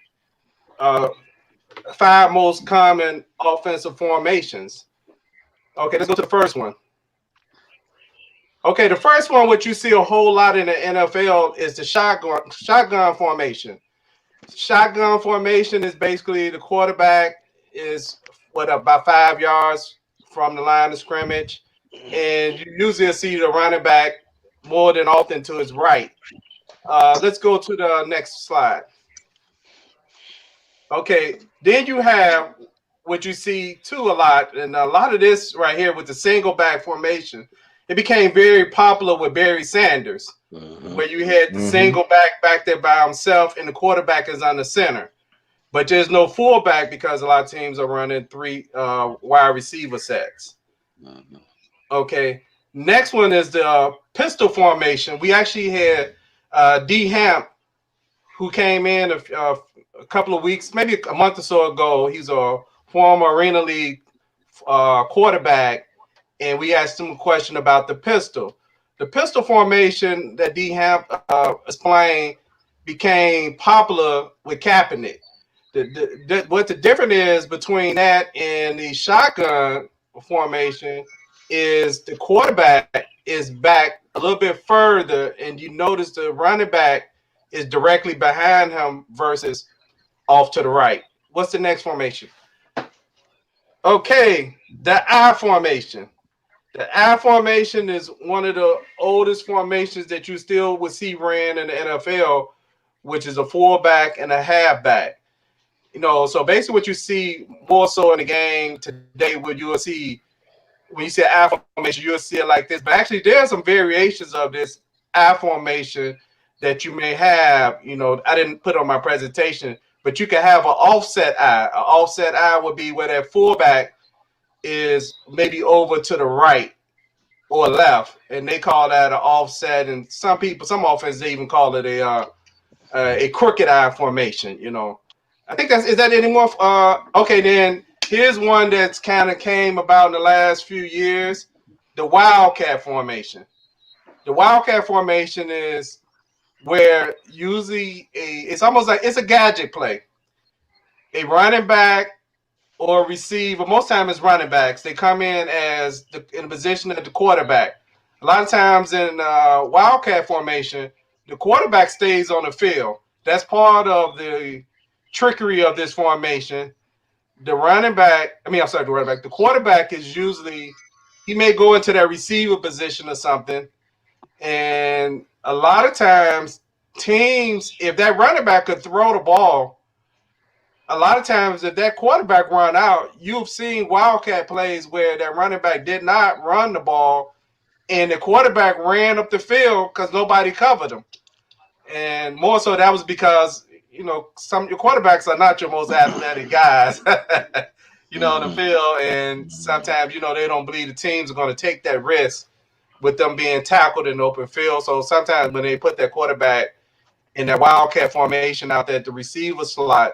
5 most common offensive formations. Okay, let's go to the first one. Okay, the first one, what you see a whole lot in the NFL is the shotgun formation. Shotgun formation is basically the quarterback is about 5 yards from the line of scrimmage, and you usually see the running back more than often to his right. Let's go to the next slide. Okay, then you have what you see too a lot, and a lot of this right here with the single back formation. It became very popular with Barry Sanders, where you had the single back there by himself, and the quarterback is on the center. But there's no fullback because a lot of teams are running 3 wide receiver sets. Okay. Next one is the pistol formation. We actually had D. Hamp, who came in a couple of weeks, maybe a month or so ago. He's a former Arena League quarterback. And we asked him a question about the pistol. The pistol formation that D. Hamp explained became popular with Kaepernick. What the difference is between that and the shotgun formation is the quarterback is back a little bit further, and you notice the running back is directly behind him versus off to the right. What's the next formation? Okay, the I formation. The I formation is one of the oldest formations that you still would see ran in the NFL, which is a fullback and a halfback. So basically what you see more so in the game today, when you see I formation, you'll see it like this. But actually, there are some variations of this I formation that you may have. I didn't put on my presentation, but you can have an offset I. An offset I would be where that fullback is maybe over to the right or left, and they call that an offset. And some offenses they even call it a crooked I formation. I think is that any more? Okay, then here's one that's kind of came about in the last few years: the Wildcat Formation. The Wildcat Formation is where usually it's almost like it's a gadget play. a running back or a receiver. Most times it's running backs. They come in as in the position of the quarterback. A lot of times in Wildcat Formation, the quarterback stays on the field. That's part of the trickery of this formation. The quarterback is usually, he may go into that receiver position or something. And a lot of times, teams, if that running back could throw the ball, a lot of times if that quarterback run out, you've seen Wildcat plays where that running back did not run the ball, and the quarterback ran up the field because nobody covered him. And more so that was because, some your quarterbacks are not your most athletic guys, on the field. And sometimes, they don't believe the teams are going to take that risk with them being tackled in the open field. So sometimes when they put that quarterback in that Wildcat formation out there at the receiver slot,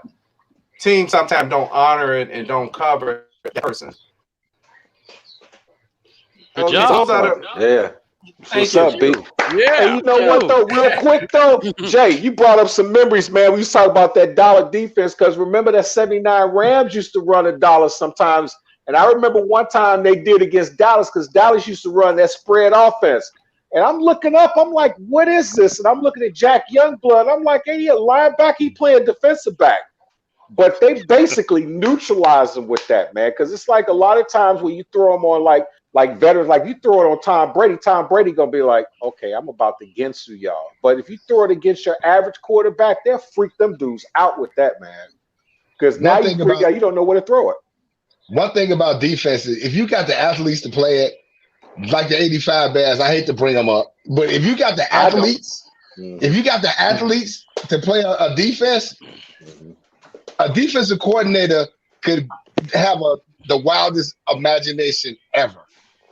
teams sometimes don't honor it and don't cover that person. Good job. Yeah. What's up, B? Yeah. Hey, you know what though? Real quick though, Jay, you brought up some memories, man. We was talking about that dollar defense because remember that 79 Rams used to run $1 sometimes, and I remember one time they did against Dallas because Dallas used to run that spread offense. And I'm looking up, I'm like, what is this? And I'm looking at Jack Youngblood. I'm like, hey, he a linebacker, he playing defensive back. But they basically neutralized him with that, man, because it's like a lot of times when you throw them on like veterans, like you throw it on Tom Brady gonna be like, okay, I'm about to against you, y'all. But if you throw it against your average quarterback, they'll freak them dudes out with that, man. Because now you freak out, you don't know where to throw it. One thing about defense is if you got the athletes to play it, like the 85 Bears, I hate to bring them up, but if you got the athletes, to play a defense, a defensive coordinator could have the wildest imagination ever.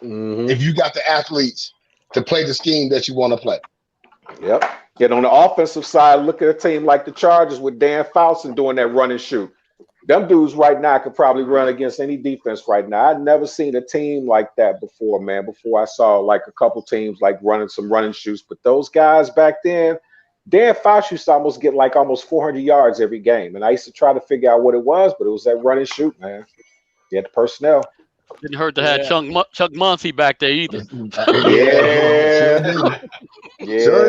If you got the athletes to play the scheme that you want to play. Yep. Yet on the offensive side, look at a team like the Chargers with Dan Fouson doing that run and shoot. Them dudes right now could probably run against any defense right now. I'd never seen a team like that before, man. Before I saw like a couple teams like running some running shoots. But those guys back then, Dan Fouson used to almost get like almost 400 yards every game. And I used to try to figure out what it was, but it was that run and shoot, man. He had the personnel. Didn't hurt to have Chuck Muncie back there either. Sure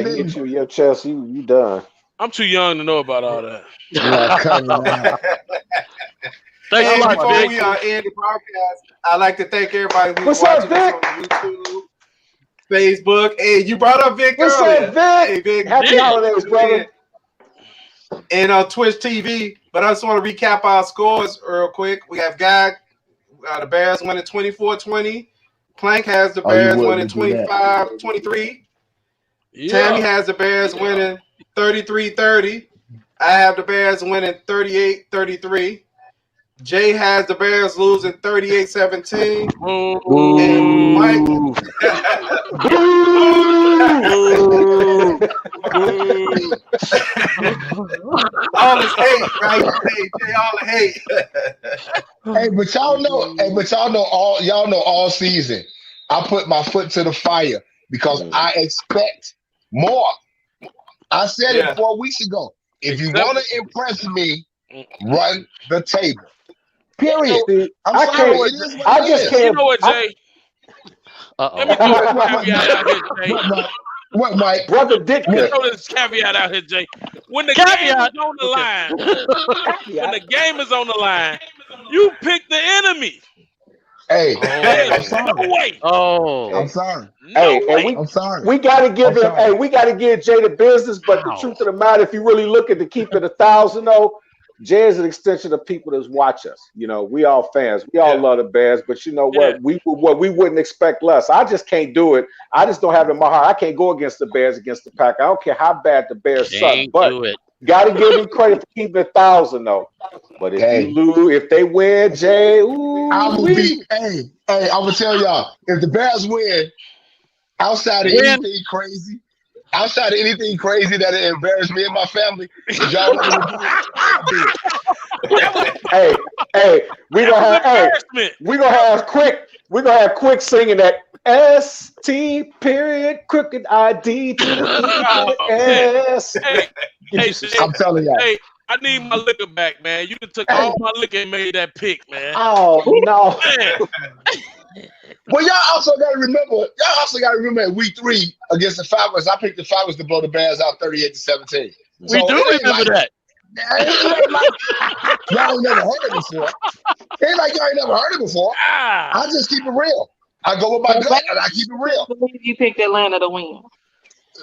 get you in your chest, you done. I'm too young to know about all that. Thank you, before we end the podcast, I'd like to thank everybody who's watching us on YouTube, Facebook. Hey, you brought up Vic earlier. What's up, Vic? Hey, Vic. Happy holidays, brother. And on Twitch TV. But I just want to recap our scores real quick. We have Guy, the Bears winning 24-20. Plank has the Bears winning 25-23. Yeah. Tammy has the Bears winning 33-30. I have the Bears winning 38-33. Jay has the Bears losing 38-17. And Mike. All this hate, right? Hey, Jay, all the hate. Hey, but y'all know all season I put my foot to the fire because I expect more. I said it 4 weeks ago. If you want to impress me, run the table. Period. I'm sorry. I just can't. You know what, Jay? Let me throw this caveat out here, Jay. What, Mike? Brother Dick. Let me throw this caveat out here, Jay. When the game is on the line, you pick the enemy. Hey, I'm sorry. No way. I'm sorry. I'm sorry. We gotta give him. Hey, we gotta give Jay the business. But the truth of the matter, if you really looking to keep it 1,000, though, Jay is an extension of people that watch us. You know, we all fans. We all love the Bears. But you know what? We wouldn't expect less. I just can't do it. I just don't have it in my heart. I can't go against the Bears, against the Pack. I don't care how bad the Bears suck. But gotta give him credit for keeping it 1,000, though. But if you lose, if they win, Jay, I will be. Hey, I'm gonna tell y'all, if the Bears win, outside of anything crazy that embarrassed me and my family, y'all we're gonna have quick singing that ST period crooked ID to the S. I'm telling y'all. I need my liquor back, man. You took all my liquor and made that pick, man. Oh no. Man. Well, y'all also got to remember at week 3 against the Falcons, I picked the Falcons to blow the Bears out 38-17. We do remember that. Y'all ain't never heard it before. It ain't like y'all ain't never heard it before. I just keep it real. I go with my gut and I keep it real. I believe you picked Atlanta to win.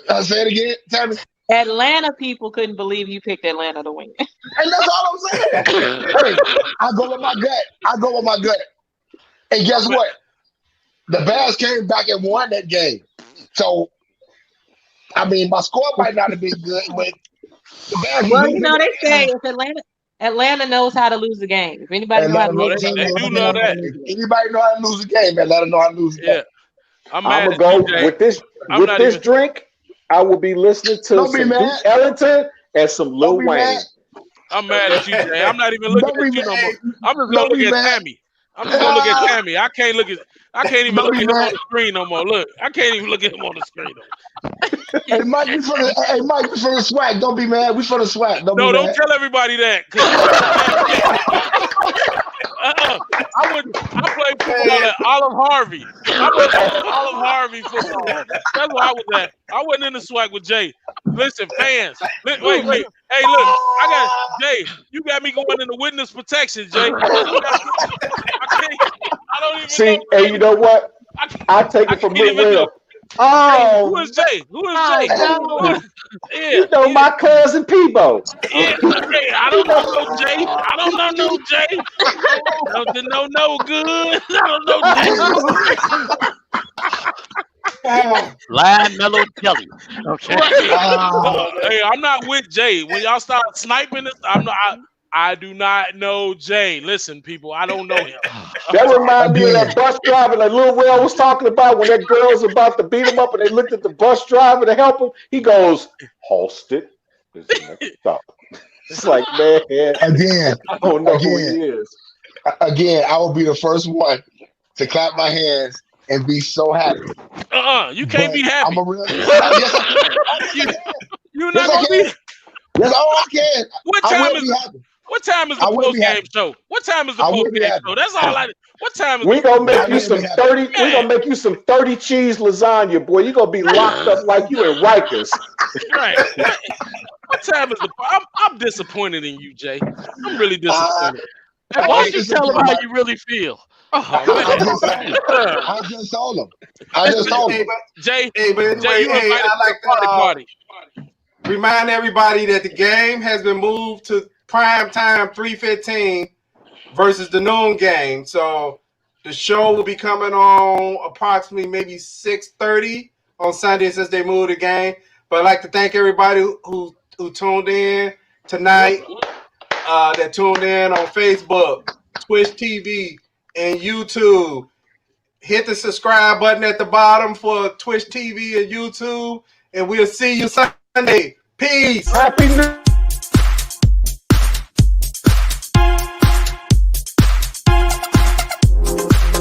I'll say it again, Tammy. Atlanta people couldn't believe you picked Atlanta to win. And that's all I'm saying. Hey, I go with my gut. And guess what? The Bears came back and won that game. So, I mean, my score might not have been good, but the Bears. Well, they say if Atlanta knows how to lose a game. If anybody knows how to lose a game, they do know that. If anybody know how to lose a game, Atlanta know how to lose a game. I'm gonna go with this drink. I will be listening to some Duke Ellington and some Lil Wayne. I'm mad at you, Jay. I'm not even looking at you no more. I'm just gonna look at Tammy. I can't even look at him on the screen no more. Look, I can't even look at him on the screen no more. Hey, Mike, we for the swag. Don't be mad. We for the swag. Don't tell everybody that. I played football at Olive Harvey. I played Olive Harvey football. That's where I was at. I wasn't in the swag with Jay. Listen, fans. Wait. Hey, look, I got Jay. You got me going into witness protection, Jay. I don't even see. Hey, you know what? I take it from Will. Oh, who is Jay? Yeah, you know my cousin Peebo. Yeah, I don't know no Jay. I don't know no Jay. I don't know no good. I don't know Jay. Lion Mellow Kelly. Okay. Hey, I'm not with Jay. When y'all start sniping this, I do not know Jay. Listen, people, I don't know him. That reminds me of that bus driver that Lil Will was talking about when that girl was about to beat him up and they looked at the bus driver to help him. He goes, "Halsted is the next stop." It's like, man, again, I don't know who he is. Again, I will be the first one to clap my hands and be so happy. You can't be happy. I'm a real. You're not gonna be. That's all I can. What time is the post game show? What time is the post game show? That's all I. What time is? We gonna make you some 30. We gonna make you some 30 cheese lasagna, boy. You gonna be locked up like you in Rikers. Right. What time is the? I'm disappointed in you, Jay. I'm really disappointed. Why don't you tell them how you really feel? I just told him. Jay, but anyway, you invited I like to the party. Remind everybody that the game has been moved to prime time 3:15 versus the noon game. So the show will be coming on approximately maybe 6:30 on Sunday since they moved the game. But I'd like to thank everybody who tuned in tonight, that tuned in on Facebook, Twitch TV, and YouTube. Hit the subscribe button at the bottom for Twitch TV and YouTube, and we'll see you Sunday. Peace. Happy New